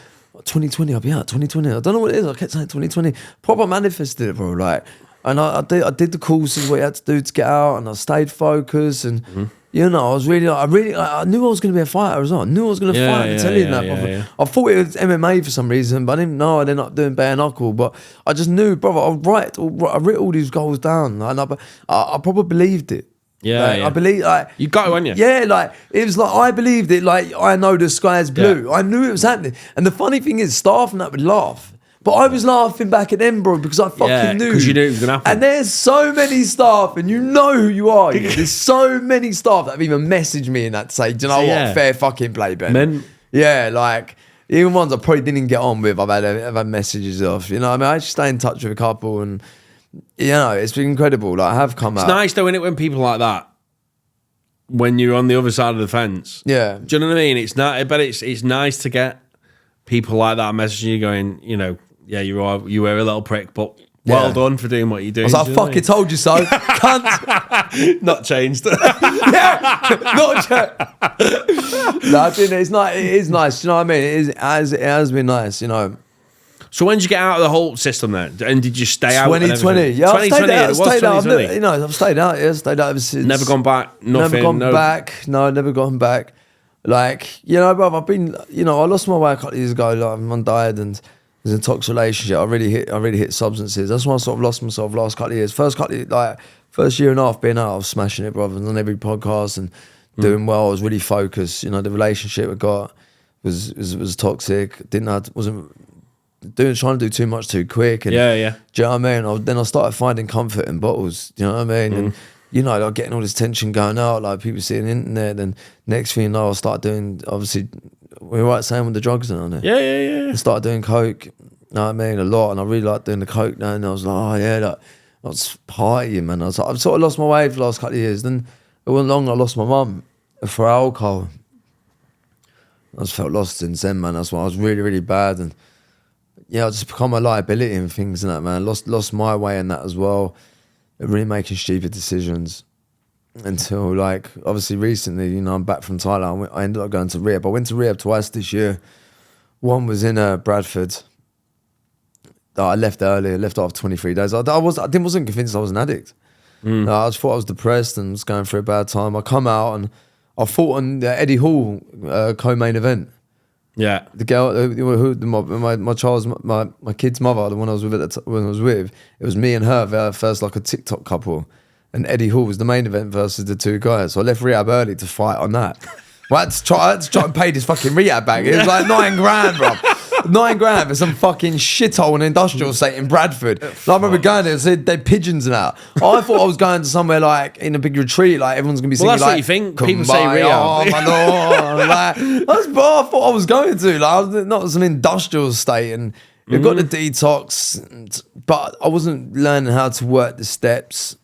2020, I'll be out. 2020, I don't know what it is. I kept saying 2020. Proper manifested it, bro. Like, and I did the courses, what you had to do to get out, and I stayed focused, and you know, I was really, I knew I was going to be a fighter as well. I knew I was going to fight. I'm telling you that. I thought it was MMA for some reason, but I didn't know. I ended up doing bare-knuckle, but I just knew, brother. I wrote all these goals down, and I probably believed it. I believe, like, you got it, weren't you? Yeah, like it was like I believed it. Like, I know the sky is blue. I knew it was happening. And the funny thing is, staff and that would laugh, but I was laughing back at them, bro, because I fucking knew. Because you knew it was gonna happen. And there's so many staff, and you know who you are. There's so many staff that have even messaged me and that say, do you know what? Fair fucking play, Ben. Men. Yeah, like even ones I probably didn't get on with. I've had messages off. You know, I mean, I just stay in touch with a couple, and you know, it's been incredible. Like, I have come out. It's nice though, isn't it, when people like that, when you're on the other side of the fence. Yeah. Do you know what I mean? It's not, but it's nice to get people like that messaging you going, you know, yeah, you were a little prick, but well done for doing what you're doing. I was like, fucking told you so. Cunt. Not changed. Yeah, not changed. No, I think it's not. It is nice. You know what I mean? It has been nice. You know. So when did you get out of the whole system then? And did you stay out? 2020. Yeah, I've stayed out. I've stayed out. I've stayed out. Yeah, stayed out ever since. Never gone back. Nothing. Never gone back. No, never gone back. Like, you know, bro, I've been. You know, I lost my way a couple of years ago. Like, my mum died, and was in a toxic relationship. I really hit substances. That's why I sort of lost myself last couple of years. First year and a half being out, I was smashing it, brother, and on every podcast and doing well. I was really focused. You know, the relationship I got was toxic. Wasn't trying to do too much too quick. And, yeah. do you know what I mean? Then I started finding comfort in bottles. Do you know what I mean? And you know, like getting all this tension going out, like people seeing the internet. And next thing you know, I start doing, obviously, we were right saying with the drugs and on it. Yeah. I started doing coke. You know what I mean? A lot, and I really liked doing the coke now. And I was like, oh yeah, like, I was partying, man. I was like, I've sort of lost my way for the last couple of years. Then it wasn't long, I lost my mum for alcohol. I just felt lost since then, man. That's why I was really, really bad. And yeah, I just become a liability and things and that, man. Lost my way in that as well. Really making stupid decisions until, like, obviously recently, you know, I'm back from Thailand. I ended up going to rehab. I went to rehab twice this year. One was in Bradford. I left early. I left after 23 days. I wasn't convinced I was an addict. I just thought I was depressed and was going through a bad time. I come out and I fought on the Eddie Hall co-main event. Yeah, the girl my kid's mother, the one I was with, it was me and her first, like a TikTok couple, and Eddie Hall was the main event versus the two guys. So I left rehab early to fight on that. Well, I had to try and pay this fucking rehab back. It was like $9,000, bro. $9,000 for some fucking shithole in an industrial estate in Bradford. Like, I remember going there, they're pigeons and that. I thought I was going to somewhere like in a big retreat, like everyone's gonna be singing. Well, that's like, what you think. People say rehab. Oh my lord! Like, that's what I thought I was going to. Like, I was not some industrial estate, and we've got the detox, but I wasn't learning how to work the steps.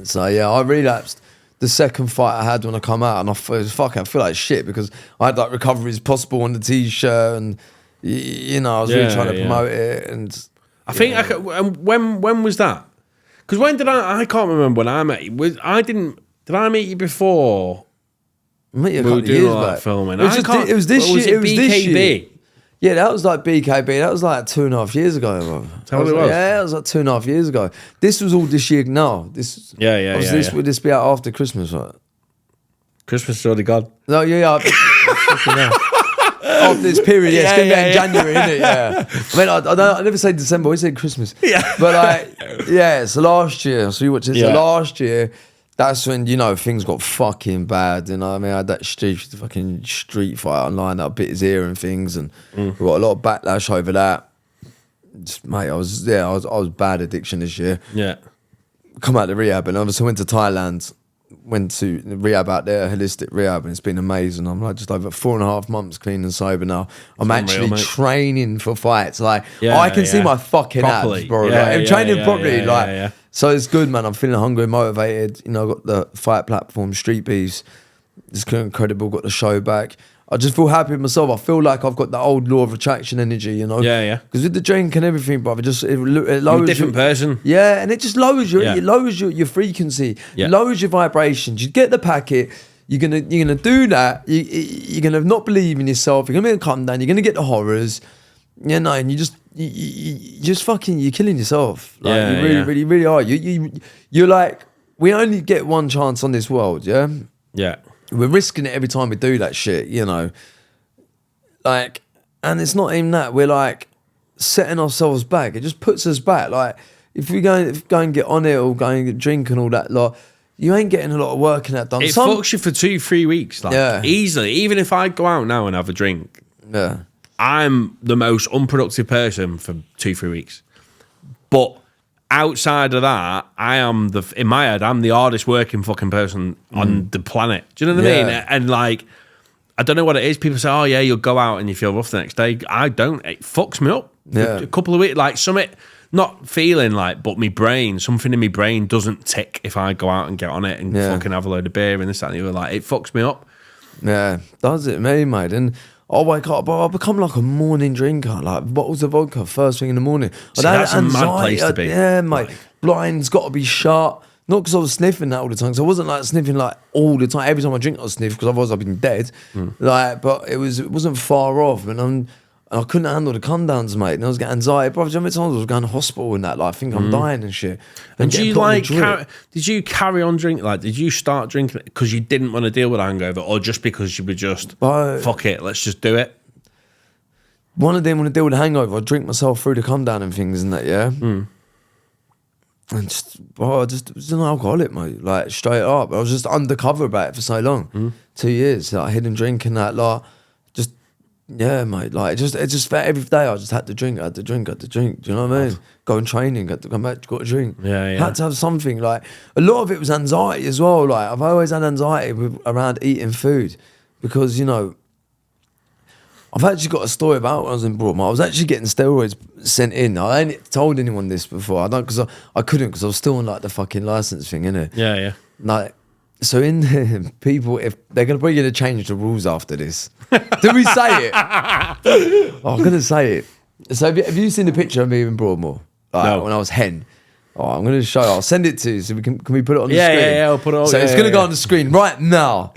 So yeah, I relapsed the second fight I had when I come out, and I feel like shit because I had like recovery as possible on the t-shirt, and you know I was really trying to promote it. And I think when was that? Because when did I can't remember when I met you. Did I meet you before? I met you a couple of years back. Filming. It was this year. It was BKB? this year. Yeah, that was like BKB. That was like 2.5 years ago. Bro. Tell me what it was. Yeah, that was like 2.5 years ago. This was all this year. No, this. Would this be out after Christmas? Right? Christmas is already gone. No, yeah. After this period, it's going to be in January, isn't it? Yeah. I mean, I never say December. I always say Christmas. Yeah. But so last year. So you watch this. So last year. That's when, you know, things got fucking bad. You know what I mean? I had that fucking street fight online that bit his ear and things, and we got a lot of backlash over that. Mate, I was bad addiction this year. Yeah. Come out of the rehab, and obviously went to Thailand, went to rehab out there, holistic rehab, and it's been amazing. I'm like just over 4.5 months clean and sober now. I'm actually training for fights. Like, I can see my fucking abs, bro. I'm training properly. So it's good, man. I'm feeling hungry and motivated. You know, I got the fight platform, Street Beefs. It's incredible. Got the show back. I just feel happy with myself. I feel like I've got the old law of attraction energy, you know? Yeah. Because with the drink and everything, brother, it lowers you're a different person. Yeah, and it just lowers your frequency. It lowers your vibrations. You get the packet. You're gonna do that. You're gonna not believe in yourself. You're gonna come down. You're gonna get the horrors. You know, and you just fucking, you're killing yourself. Like, you really are. You're like, we only get one chance on this world, yeah? Yeah. We're risking it every time we do that shit, you know? Like, and it's not even that. We're like setting ourselves back. It just puts us back. Like, if we go and get on it or go and get drink and all that, like, you ain't getting a lot of work in that done. It fucks you for 2-3 weeks, like, easily. Even if I go out now and have a drink. Yeah. I'm the most unproductive person for 2-3 weeks. But outside of that, I am in my head, I'm the hardest working fucking person on the planet. Do you know what I mean? And like, I don't know what it is. People say, oh yeah, you'll go out and you feel rough the next day. I don't. It fucks me up. Yeah. A couple of weeks, like something, not feeling like, but something in my brain doesn't tick if I go out and get on it and fucking have a load of beer and this, that, and the other. Like, it fucks me up. Yeah, does it, me, mate? And I wake up, but I become like a morning drinker, like bottles of vodka first thing in the morning. That's a mad place to be. Yeah, mate. Blind's got to be shut. Not because I was sniffing that all the time. So I wasn't like sniffing like all the time. Every time I drink, I sniff because otherwise I'd been dead. Like, but it wasn't far off, and I couldn't handle the come downs, mate. And I was getting anxiety. Bro, how many times I was going to hospital and that? Like, I think I'm dying and shit. And did you carry on drinking? Like, did you start drinking because you didn't want to deal with hangover, or just because you were just fuck it, let's just do it? One of them want to deal with the hangover. I drink myself through the come down and things and that, yeah. And I was an alcoholic, mate. Like, straight up. I was just undercover about it for so long. 2 years, like hidden drinking that, like. Yeah, mate. Like, it just every day I just had to drink. Do you know what I mean? Go and training, had to come back, got to drink. Yeah. Had to have something. Like, a lot of it was anxiety as well. Like, I've always had anxiety around eating food because, you know, I've actually got a story about when I was in Broadmoor. I was actually getting steroids sent in. I ain't told anyone this before. I couldn't because I was still on like the fucking license thing, innit? Yeah. Like. So in the people, if they're probably going to change the rules after this. Did we say it? I'm going to say it. So have you seen the picture of me in Broadmoor? No. When I was hen. I'm going to show you. I'll send it to you. So can we put it on the screen? Yeah, I'll put it on. So it's going to go on the screen right now.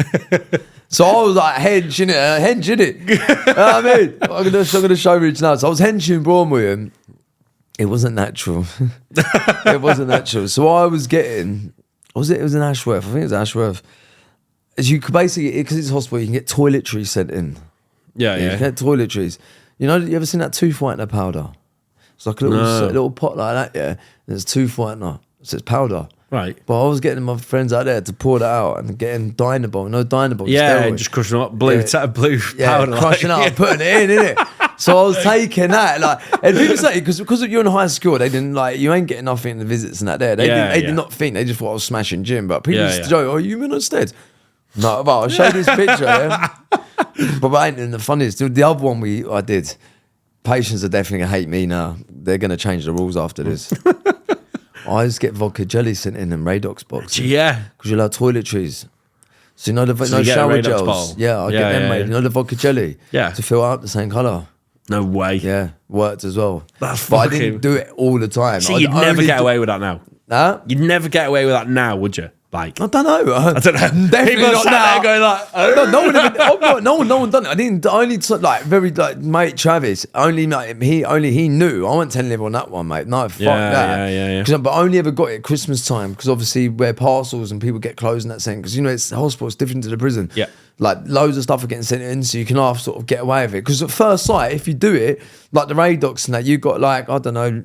So I was like henching it. You know what I mean? I'm going to show Rich now. So I was henching Broadmoor and it wasn't natural. It wasn't natural. So I was getting... It was in Ashworth. I think it was Ashworth. As you could basically, because it's a hospital, you can get toiletries sent in. Yeah. You can get toiletries. You know, you ever seen that tooth whitener powder? It's like a little pot like that, yeah. And it's tooth whitener. So it's powder. Right. But I was getting my friends out there to pour that out and getting Dynabol. You know Dynabol? Yeah, and just crushing them up. Blue powder. Crushing up, putting it in, innit? So I was taking that, like, and people say because you're in high school, they didn't like you ain't getting nothing in the visits and that there. They did not think, they just thought I was smashing gym. But people used to joke, "Oh, you been on stage?" No, but I'll show you this picture. Yeah? But ain't in the funniest. The other one I did. Patients are definitely gonna hate me now. They're gonna change the rules after this. I just get vodka jelly sent in and Radox boxes. Yeah. Because you like toiletries. So you know the you get a shower Radox gels. bottle? Yeah, I get them made. You know the vodka jelly? Yeah. To fill out the same colour. No way. Yeah, worked as well. That's but fucking... I didn't do it all the time. See, you'd never get away with that now. Huh? You'd never get away with that now, would you? Like, I don't know. I don't know. Definitely People not sat now. there going like, no one done it. I didn't. Only like very like mate Travis. Only like, he knew. I wasn't telling everyone that one, mate. No, fuck that. Yeah. But I only ever got it at Christmas time because obviously we're parcels and people get clothes and that thing. Because you know it's the hospital. It's different to the prison. Yeah. Like loads of stuff are getting sent in, so you can half sort of get away with it. Because at first sight, if you do it like the Radox and that, you got like I don't know.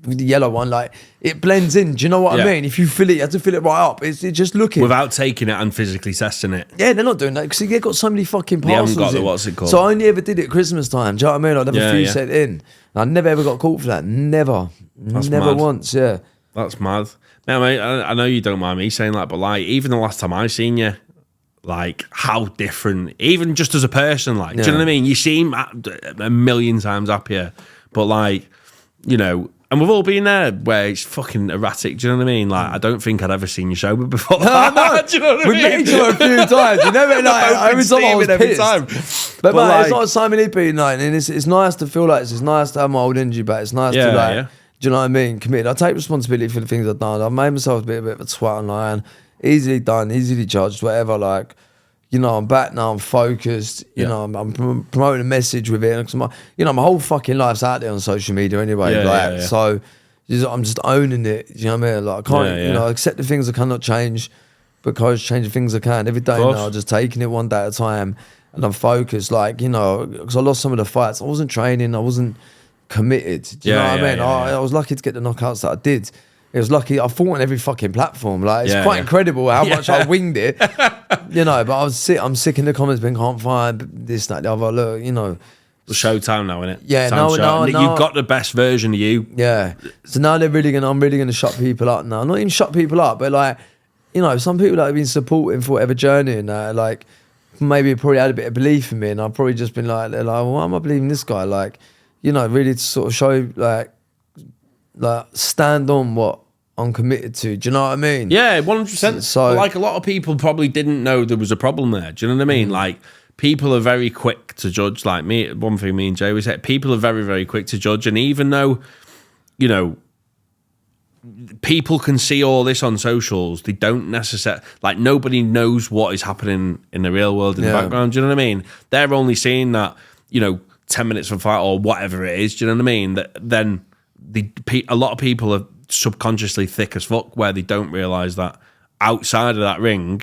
The yellow one, like it blends in. Do you know what I mean? If you fill it, you have to fill it right up. It's just looking without taking it and physically testing it. Yeah, they're not doing that because they've got so many fucking parcels. They haven't got the what's it called. So I only ever did it at Christmas time. Do you know what I mean? I'd have a few sent in. I never ever got caught for that. Never mad. once. Yeah, that's mad. Now, mate, I know you don't mind me saying that, but like even the last time I seen you, like how different, even just as a person, like do you know what I mean? You seem a million times happier, but like you know. And we've all been there where it's fucking erratic. Do you know what I mean? Like, I don't think I'd ever seen you sober before. No. Do you know what I mean? We've met each other a few times. You never like every time I was pissed. But man, it's not Simon EP night, and it's nice to feel like it's nice to have my old energy back. It's nice to like, do you know what I mean? Committed. I take responsibility for the things I've done. I've made myself a bit of a twat online, easily done, easily judged, whatever. Like. You know, I'm back now. I'm focused. You know, I'm promoting a message with it. My whole fucking life's out there on social media anyway. So I'm just owning it. You know what I mean? Like I can't, you know, accept the things I cannot change, because change the things I can. Every day now, I'm just taking it one day at a time, and I'm focused. Like you know, because I lost some of the fights. I wasn't training. I wasn't committed. Do you know what I mean? I was lucky to get the knockouts that I did. It was lucky. I fought on every fucking platform. Like it's quite incredible how much I winged it. You know, but I'm sick in the comments being can't find this, that, the other. Look, you know. It's showtime now, isn't it? Yeah, no. You've got the best version of you. Yeah. So now I'm really gonna shut people up now. Not even shut people up, but like, you know, some people that have been supporting for whatever journey and like maybe probably had a bit of belief in me, and I've probably just been like, they're like, well, why am I believing this guy? Like, you know, really to sort of show like stand on what I'm committed to. Do you know what I mean? Yeah, 100%. So like a lot of people probably didn't know there was a problem there. Do you know what I mean? Like people are very quick to judge. Like me, one thing me and Jay was said, people are very, very quick to judge. And even though, you know, people can see all this on socials, they don't necessarily, like nobody knows what is happening in the real world in the background. Do you know what I mean? They're only seeing that, you know, 10 minutes for a fight or whatever it is. Do you know what I mean? That then a lot of people are subconsciously thick as fuck, where they don't realise that outside of that ring,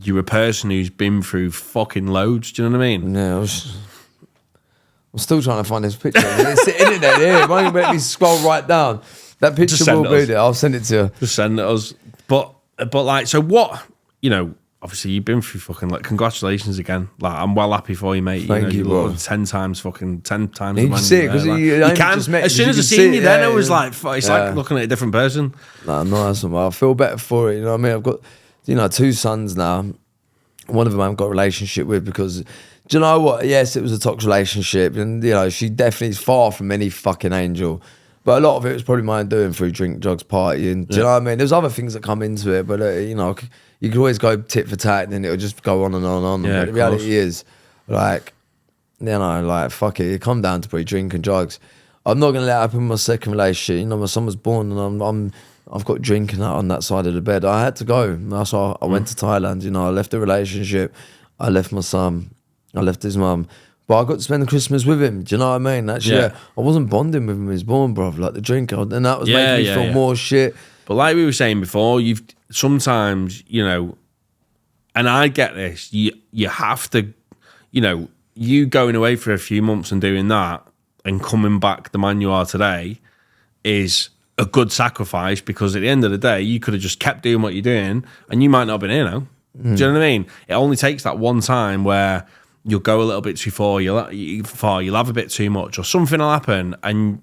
you're a person who's been through fucking loads. Do you know what I mean? Yeah, I'm still trying to find this picture. It's the internet here. It won't let me scroll right down. That picture will be there. I'll send it to you. Just send it us. But like, so what? You know, obviously you've been through fucking like. Congratulations again. Like, I'm well happy for you, mate. Thank you, bro. 10 times. You can You see it because you can. As soon as I seen you, then it was like it's like looking at a different person. Nah, nice one. I feel better for it. You know what I mean? I've got, you know, 2 sons now. One of them I haven't got a relationship with because, do you know what? Yes, it was a toxic relationship, and you know she definitely is far from any fucking angel. But a lot of it was probably my doing through drink, drugs, partying. Do you know what I mean? There's other things that come into it, but you know, you could always go tit for tat, and then it'll just go on and on and on. Yeah, but the reality is, like, you know, like fuck it, it come down to probably drink and drugs. I'm not gonna let it happen in my second relationship. You know, my son was born, and I've got drinking on that side of the bed. I had to go. That's why I went to Thailand. You know, I left the relationship. I left my son. I left his mum. But I got to spend the Christmas with him. Do you know what I mean? That's I wasn't bonding with him when he was born, bruv. Like the drink, and that was making me feel more shit. But like we were saying before, you've sometimes, you know, and I get this. You have to, you know, you going away for a few months and doing that and coming back the man you are today is a good sacrifice, because at the end of the day, you could have just kept doing what you're doing and you might not have been here now. Do you know what I mean? It only takes that one time where you'll go a little bit too far, you'll have a bit too much, or something will happen, and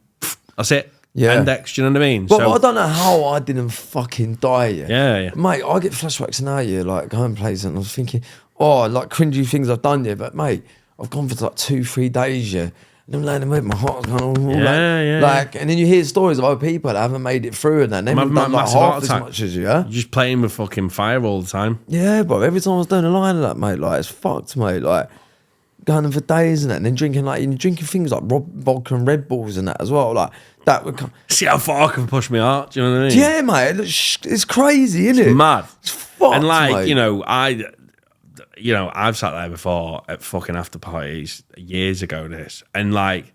that's it. Yeah. Index, do you know what I mean? But I don't know how I didn't fucking die yet. Yeah. Mate, I get flashbacks now, like going places, and I was thinking, like cringy things I've done, but mate, I've gone for like 2-3 days, And I'm laying in bed, my heart's going all Yeah. and then you hear stories of other people that haven't made it through and that. They've done like massive half heart as attack. much as you, yeah? You're just playing with fucking fire all the time. Yeah, bro. Every time I was doing a line of that, mate, like, it's fucked, mate. Like, going on for days and that, and then drinking things like vodka and Red Bulls and that as well. Like, that would come. See how far I can push my heart. Do you know what I mean? Yeah, mate. It's crazy, isn't it? Mad. It's fucked, And like, mate. I've sat there before at fucking after parties years ago, and like,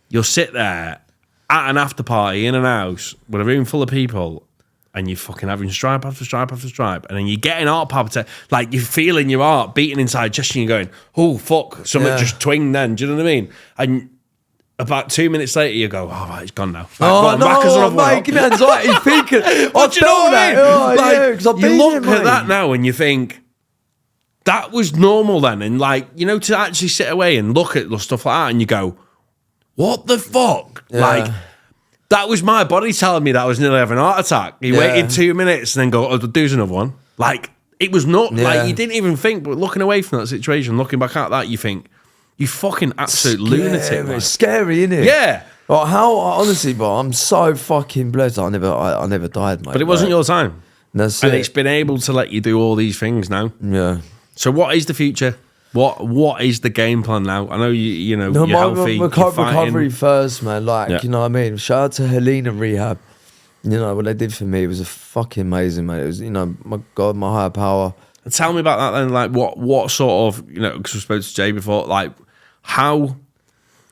you'll sit there at an after party in an house with a room full of people, and you're fucking having stripe after stripe after stripe, and then you're getting heart palpitation, like you're feeling your heart beating inside just, and you're going, oh fuck, something just twinged then. Do you know what I mean? And about 2 minutes later, you go, oh, right, it's gone now. Right, mate, give me anxiety thinking. But you know what I mean? Oh, like, yeah, 'cause I've been you look there, at that now and you think, that was normal then. And like, to actually sit away and look at stuff like that and you go, what the fuck? Yeah. Like, that was my body telling me that I was nearly having a heart attack. You waited 2 minutes and then go, oh, there's another one. Like, it was not, like, you didn't even think, but looking away from that situation, looking back at that, you think, you fucking absolute lunatic. It's scary, isn't it? Yeah. Well, honestly, bro, I'm so fucking blessed. I never died, mate. But it wasn't your time. That's and it. it's been able to let you do all these things now. Yeah. So what is the future? What is the game plan now? I know you're No, healthy. my you're fighting. recovery first, man. Like, Yeah. you know what I mean? Shout out to Helena Rehab. You know, what they did for me was a fucking amazing, mate. It was, my God, my higher power. Tell me about that then. Like, what sort of, because we spoke to Jay before, like, how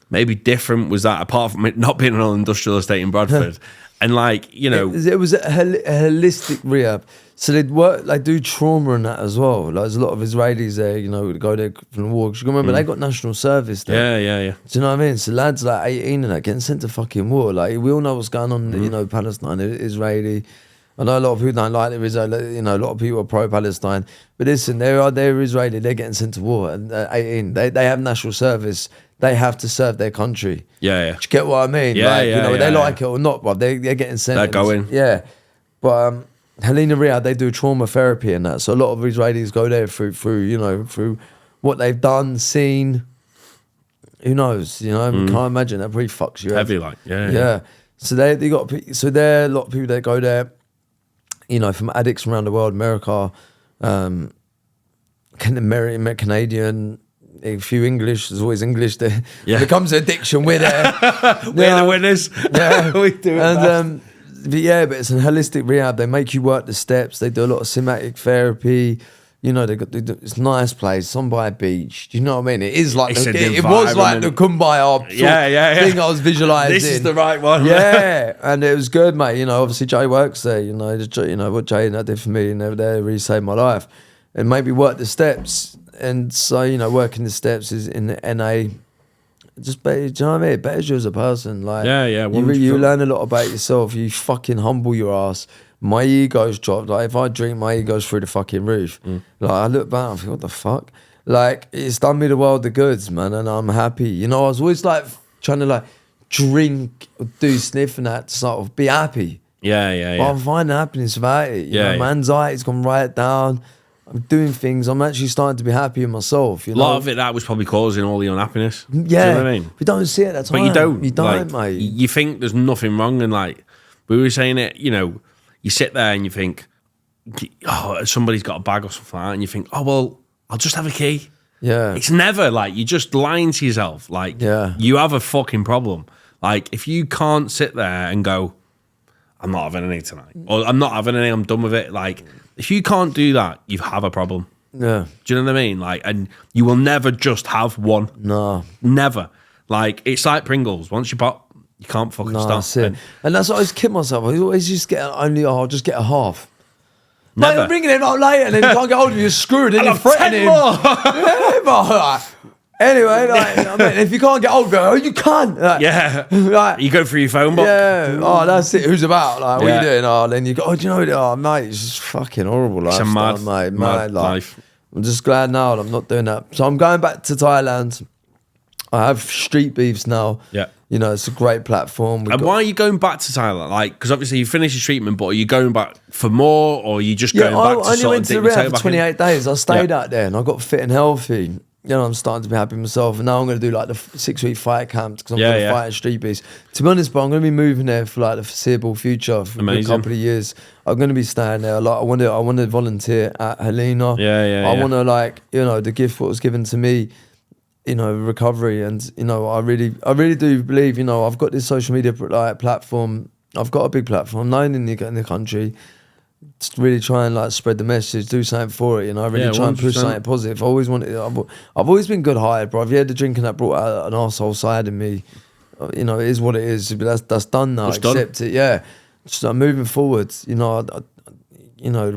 maybe different was that apart from it not being an industrial estate in Bradford? And like, It was a holistic rehab. So they do trauma and that as well. Like, there's a lot of Israelis there, go there from the war. 'Cause you remember, they got national service there. Yeah. Do you know what I mean? So lads like 18 and that getting sent to fucking war. Like, we all know what's going on, Palestine, Israeli. I know a lot of people don't like Israel. A lot of people are pro-Palestine. But listen, they're Israeli. They're getting sent to war at 18. They have national service. They have to serve their country. Yeah. Do you get what I mean? They like it or not, but they're getting sent. They're going. Yeah. But Helena Riyadh, they do trauma therapy and that. So a lot of Israelis go there through what they've done, seen. Who knows? I can't imagine. That probably fucks you. Heavy, like, yeah. So there are a lot of people that go there. From addicts around the world, America, Canadian, a few English. There's always English there. Yeah. When it comes to addiction, we're there. We're the winners. Yeah, we do it. But it's a holistic rehab. They make you work the steps. They do a lot of somatic therapy. It's a nice place. It's on by a beach. Do you know what I mean? It is like it was like the Kumbaya thing I was visualising. This is the right one. Yeah, and it was good, mate. Obviously Jay works there. What Jay and that did for me, and they were there, really saved my life. And maybe work the steps. And so working the steps is in the NA. Just better, do you know what I mean? It betters you as a person. Like, you learn a lot about yourself. You fucking humble your ass. My ego's dropped. Like, if I drink, my ego's through the fucking roof. Like, I look back and I think, what the fuck? Like, it's done me the world of goods, man, and I'm happy. I was always like trying to like drink or do sniff and that to sort of be happy. Yeah. But I'm finding happiness about it. My anxiety's gone right down. I'm doing things. I'm actually starting to be happy with myself. A lot of it that was probably causing all the unhappiness. Yeah. Do you know what I mean? We don't see it at that time. But you don't. You don't, mate. You think there's nothing wrong, and like we were saying it, you sit there and you think, oh, somebody's got a bag or something like that, and you think, oh, well, I'll just have a key. Yeah. It's never like you're just lying to yourself. Like, you have a fucking problem. Like, if you can't sit there and go, I'm not having any tonight, or I'm not having any, I'm done with it. Like, if you can't do that, you have a problem. Yeah. Do you know what I mean? Like, and you will never just have one. No. Never. Like, it's like Pringles. Once you pop, you can't fucking stop. That's it. And that's what I always kid myself. I always just get I'll just get a half. Never. Mate, I'm bringing him out later and then you can't get hold of you, you're screwed and you're threatening him. Yeah, but anyway, if you can't get hold of it, you can. You go through your phone book. Yeah. Oh, that's it. Who's about? Like, what are you doing? Oh, then you go, do you know what? Oh, mate, it's just fucking horrible. It's a mad life. I'm just glad now that I'm not doing that. So I'm going back to Thailand. I have street beefs now. Yeah. It's a great platform. And why are you going back to Thailand? Like, because obviously you finished your treatment, but are you going back for more, or are you just going back to I only went to the rehab for 28 days. I stayed out there and I got fit and healthy. I'm starting to be happy with myself. And now I'm going to do like the 6-week fight camps because I'm going to fight at Street Beast. To be honest, bro, I'm going to be moving there for like the foreseeable future for a couple of years. I'm going to be staying there. Like I want to volunteer at Helena. I want to like, the gift what was given to me, recovery. And, I really do believe, I've got this social media like platform. I've got a big platform, known in the country. Just really try and like spread the message, do something for it, really try and push something positive. I've always been good-hearted, bro. If you had the drinking that brought out an arsehole side in me, it is what it is. But that's done now. Accept it, yeah. Just moving forward, the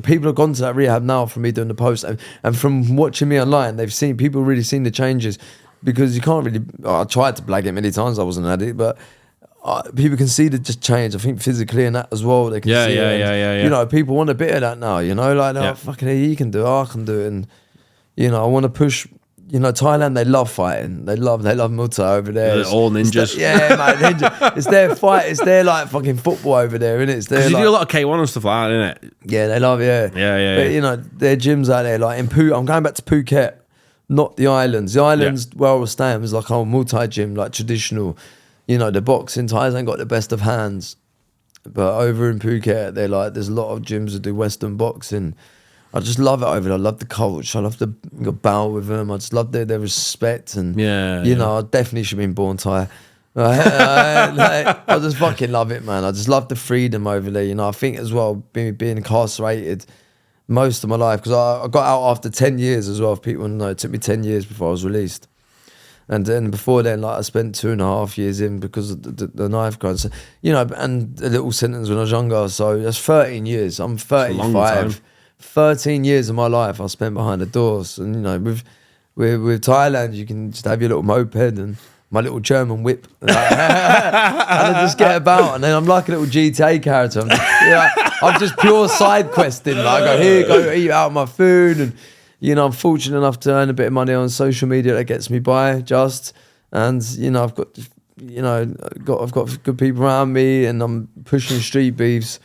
people have gone to that rehab now from me doing the post, and from watching me online, people really seen the changes, because you can't really. I tried to blag it many times. I wasn't an addict, but. People can see the just change. I think physically and that as well. They can see it. Yeah. People want a bit of that now. Like fucking you can do it, I can do it, and I want to push. Thailand, they love fighting. They love Muay Thai over there. They're all ninjas. Man, ninja. It's their fight. It's their like fucking football over there, isn't it? It's their. You do a lot of K1 and stuff like that, isn't it? Yeah, they love Yeah. But their gyms out there, like in Phuket. I'm going back to Phuket, not the islands. The islands where I was staying was like a Muay Thai gym, like traditional. The boxing Thais ain't got the best of hands, but over in Phuket, there's a lot of gyms that do Western boxing. I just love it over there. I love the coach. I love the bow with them. I just love their respect, and I definitely should have been born Thai. I just fucking love it, man. I just love the freedom over there. I think as well, being incarcerated most of my life, because I got out after 10 years as well. If people know, it took me 10 years before I was released. And then before then, like I spent 2.5 years in because of the knife crime. So, and a little sentence when I was younger. So that's 13 years. I'm 35. 13 years of my life I spent behind the doors. And with Thailand, you can just have your little moped and my little German whip, and I just get about. And then I'm like a little GTA character. I'm just pure side questing. Like I go here, go eat out my food, and. I'm fortunate enough to earn a bit of money on social media that gets me by, and I've got good people around me, and I'm pushing street beefs,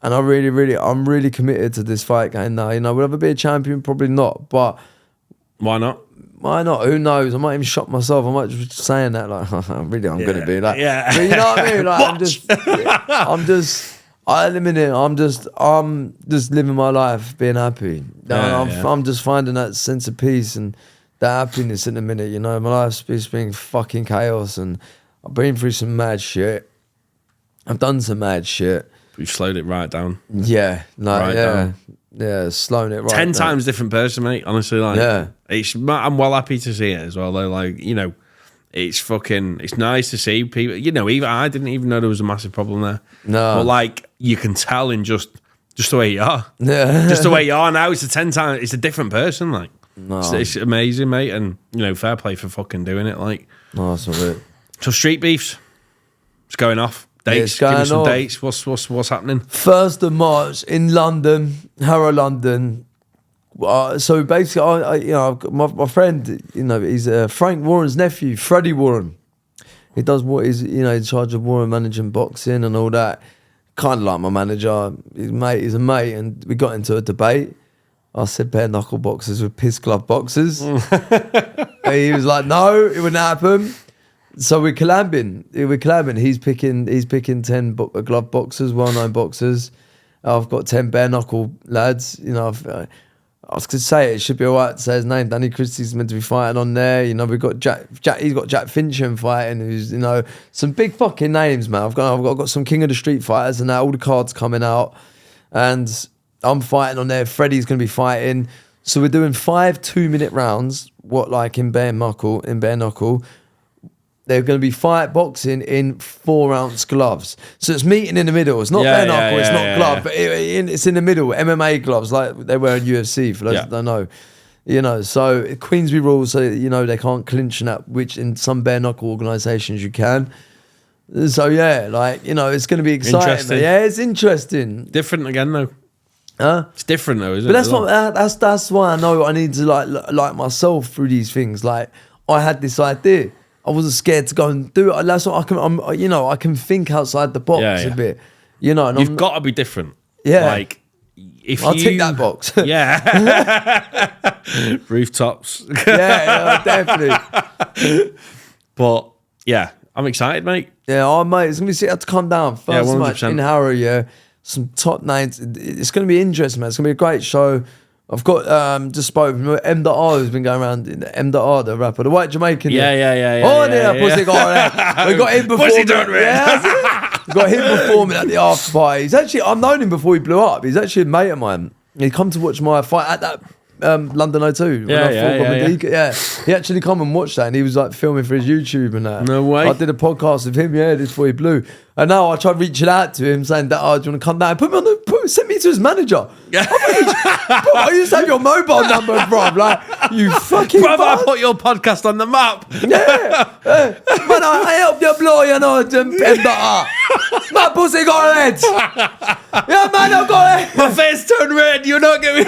and I'm really committed to this fight game now. Will I ever be a champion? Probably not, but why not? Why not? Who knows? I might even shock myself. I might just be saying that like, I'm going to be like, but you know what I mean? Like, I'm just living my life, being happy. I'm just finding that sense of peace and that happiness in the minute. My life's been fucking chaos, and I've been through some mad shit. I've done some mad shit. You've slowed it right down. Yeah, down. Slowing it right 10 down. times different person, mate. Honestly, I'm well happy to see it as well. Though, it's nice to see people. Even I didn't even know there was a massive problem there. No, but you can tell in just the way you are. Yeah, just the way you are now. It's 10 times. It's a different person. No. It's amazing, mate. And fair play for fucking doing it. No, that's not it. So street beefs, it's going off. Dates, give me some dates. What's happening? 1st of March in London, Harrow, London. So basically, I've got my friend, he's Frank Warren's nephew, Freddie Warren. He does he's in charge of Warren managing boxing and all that. Kind of like my manager. He's a mate, and we got into a debate. I said bare-knuckle boxers with piss glove boxers. He was like, no, it wouldn't happen. So we're collabing. He's picking 10 glove boxers, well-known boxers. I've got 10 bare-knuckle lads. I was going to say it should be all right to say his name. Danny Christie's meant to be fighting on there. We've got Jack. He's got Jack Fincham fighting, who's some big fucking names, man. I've got some King of the Street fighters and that. All the cards coming out, and I'm fighting on there. Freddie's going to be fighting. So we're doing 5 2-minute rounds. In bare-knuckle. They're going to be fight boxing in 4-ounce gloves. So it's meeting in the middle. It's not bare-knuckle, it's not glove, but it's in the middle. MMA gloves like they wear in UFC, for those that don't know. So Queensby rules, so they can't clinch in that, which in some bare-knuckle organisations you can. So it's going to be exciting. Yeah, it's interesting. Different again though. It's different though, isn't it? But that's why I know I need to like myself through these things. Like I had this idea. I wasn't scared to go and do it. That's what I can think outside the box a bit. And you've got to be different. Yeah. I'll tick that box. Yeah. Rooftops. yeah, definitely. But yeah, I'm excited, mate. Yeah, oh mate, it's gonna be sick to come down first 100%. match in Harrow. Yeah, some top names. It's gonna be interesting, man. It's gonna be a great show. I've got just spoken. M.R. who's been going around. M.R. the rapper, the white Jamaican. Yeah. Oh yeah, pussy got it. We got him before. Pussy don't red. Yeah, we got him performing at the after party. He's actually, I've known him before he blew up. He's actually a mate of mine. He come to watch my fight at that London O2. Yeah. He actually come and watched that, and he was like filming for his YouTube and that. No way. I did a podcast with him, this before he blew. And now I tried reaching out to him saying that, do you want to come down? Put me on send me to his manager. I used to have your mobile number, bro. Like, you fucking Bro, I put your podcast on the map. Yeah. Man, I helped you blow, my pussy got red. Yeah, man, I got it. My face turned red. You're not getting.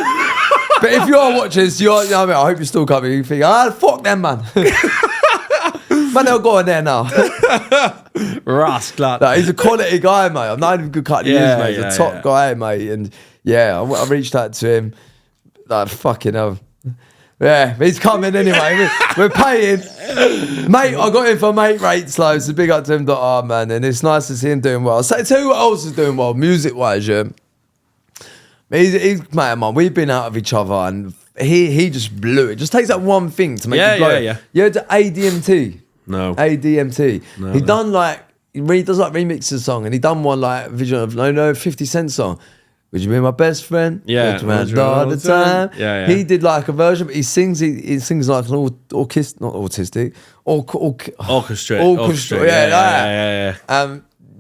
But if you are watching this, I hope you're still coming. You think, fuck them, man. Man, they'll go in there now. Rascal. No, he's a quality guy, mate. I've known him a good couple of years, mate. He's a top guy, mate. And I reached out to him. Like, fucking hell. Yeah, he's coming anyway. We're paying. Mate, I got him for mate rates, loads. So big up to him, man. And it's nice to see him doing well. So, tell you what else is doing well, music-wise, yeah. He's mate, man. We've been out of each other, and he just blew it. Just takes that one thing to make you blow it. Yeah. You heard the ADMT? No. ADMT. He done like, he does like remixes of song, and he done one like vision of 50 Cent song. Would you be my best friend? Yeah. All the time. Yeah. He did like a version, but he sings like an orchestrated.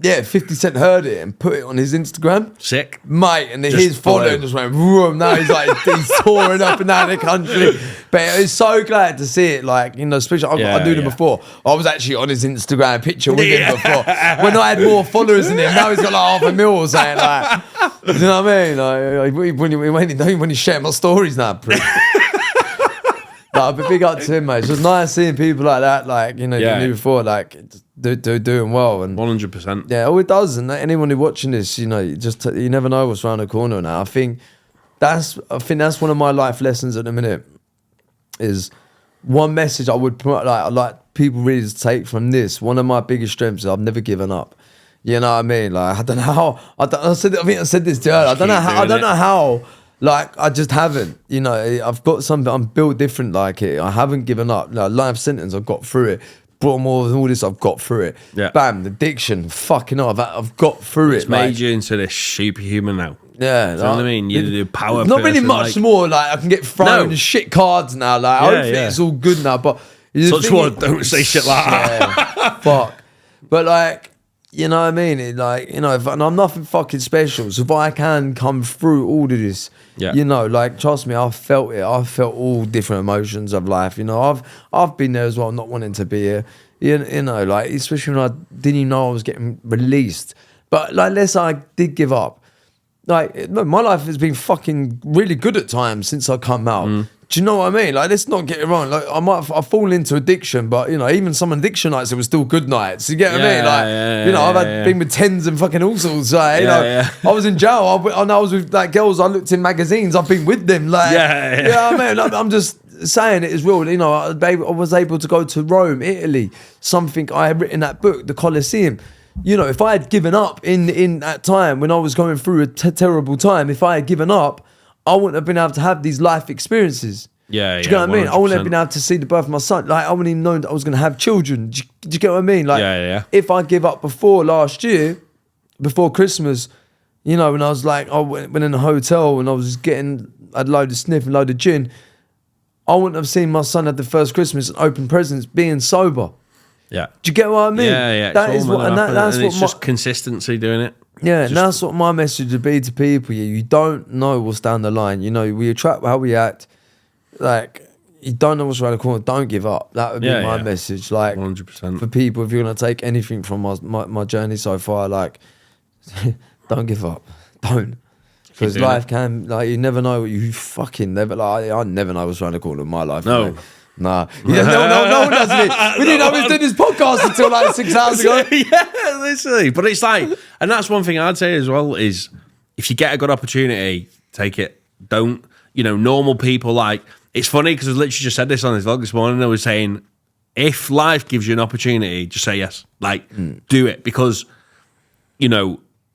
Yeah, 50 Cent heard it and put it on his Instagram. Sick. Mate, and his following just went, vroom. Now he's like, he's touring up and down the country. But I was so glad to see it, like, especially, I knew him before. I was actually on his Instagram picture with him before. When I had more followers than him, now he's got like 500,000 or something, like, you know what I mean? Like, when he's sharing my stories now, but big up to him, mate. It's just nice seeing people like that, like, you knew before, like, doing well. And 100%. Yeah, it does. And anyone who's watching this, you never know what's around the corner now. I think that's one of my life lessons at the minute. Is one message I would put, like, I'd like people really to take from this. One of my biggest strengths is I've never given up. You know what I mean? Like, I don't know how. I think I said this to her. I don't know how. Like, I just haven't, I've got something, I'm built different like it. I haven't given up. Like, life sentence, I've got through it. Broadmoor and all this, I've got through it. Yeah. Bam, the addiction, fucking hell, I've got through it. It's made you into this superhuman now. Yeah. You know what I mean? You do power. Not really much more, like, I can get thrown shit cards now. Like, hopefully it's all good now, but... Such one, don't say shit like that. Yeah, fuck. But, like... You know what I mean? And I'm nothing fucking special. So if I can come through all of this, like, trust me, I felt it. I felt all different emotions of life. I've been there as well, not wanting to be here. Like, especially when I didn't even know I was getting released. But, like, unless I did give up, like, no, my life has been fucking really good at times since I come out. Do you know what I mean? Like, let's not get it wrong. Like, I fall into addiction, but even some addiction nights, it was still good nights. You get what I mean? Like, I've been with tens and fucking all sorts. Like, I was in jail. I was with like girls. I looked in magazines. I've been with them. Like, you know what I mean? Like, I'm just saying it as well. I was able to go to Rome, Italy. Something I had written that book, the Colosseum. If I had given up in that time when I was going through a terrible time, if I had given up, I wouldn't have been able to have these life experiences. Yeah, do you get what I mean? 100%. I wouldn't have been able to see the birth of my son. Like, I wouldn't even known that I was going to have children. Do you get what I mean? Like, if I give up before last year, before Christmas, when I was like, I went in a hotel and I was getting a load of sniff and a load of gin, I wouldn't have seen my son at the first Christmas and open presents being sober. Yeah. Do you get what I mean? Yeah. That is what, and that's what it's just consistency doing it. Yeah, and that's what my message would be to people. You don't know what's down the line. We attract how we act. Like, you don't know what's around the corner. Don't give up. That would be my message. Like, 100%. for people, if you're going to take anything from my journey so far, like, don't give up. Don't. Because life can, like, you never know what you fucking never, like, I never know what's around the corner in my life. No. Mate. Nah. Yeah, no one does it. We didn't know we was doing this podcast until like 6 hours ago. Yeah, literally. But it's like, and that's one thing I'd say as well is if you get a good opportunity, take it. Don't, normal people, like, it's funny because I literally just said this on this vlog this morning. I was saying, if life gives you an opportunity, just say yes. Like, do it. Because,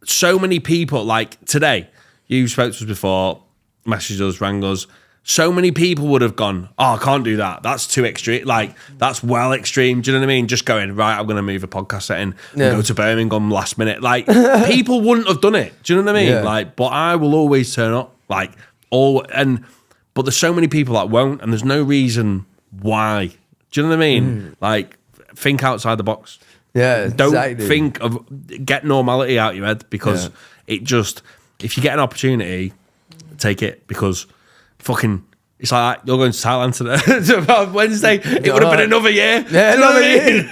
so many people, like today, you spoke to us before, messaged us, rang us. So many people would have gone, I can't do that. That's too extreme. Like, that's well extreme. Do you know what I mean? Just going, right, I'm going to move a podcast setting and go to Birmingham last minute. Like, people wouldn't have done it. Do you know what I mean? Yeah. Like, but I will always turn up. Like, but there's so many people that won't, and there's no reason why. Do you know what I mean? Like, think outside the box. Yeah, Don't think of, get normality out your head, because it just, if you get an opportunity, take it, because fucking, it's like you're going to Thailand today. About Wednesday. It would have been another year. Yeah, another year.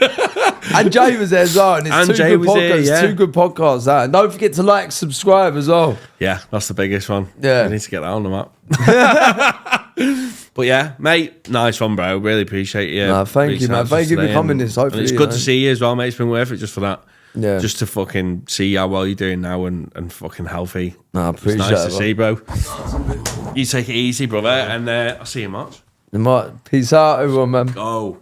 And Jay was there as well. And it's two good podcasts. That. And don't forget to like, subscribe as well. Yeah, that's the biggest one. Yeah. I need to get that on the map. But yeah, mate, nice one, bro. Really appreciate you. No, thank you, man. Thank you for coming. Hopefully, and it's good to see you as well, mate. It's been worth it just for that. Yeah. Just to fucking see how well you're doing now and fucking healthy. No, I appreciate it. It's nice to see, bro. You take it easy, brother, and I'll see you in March. Peace out, everyone, man. Go.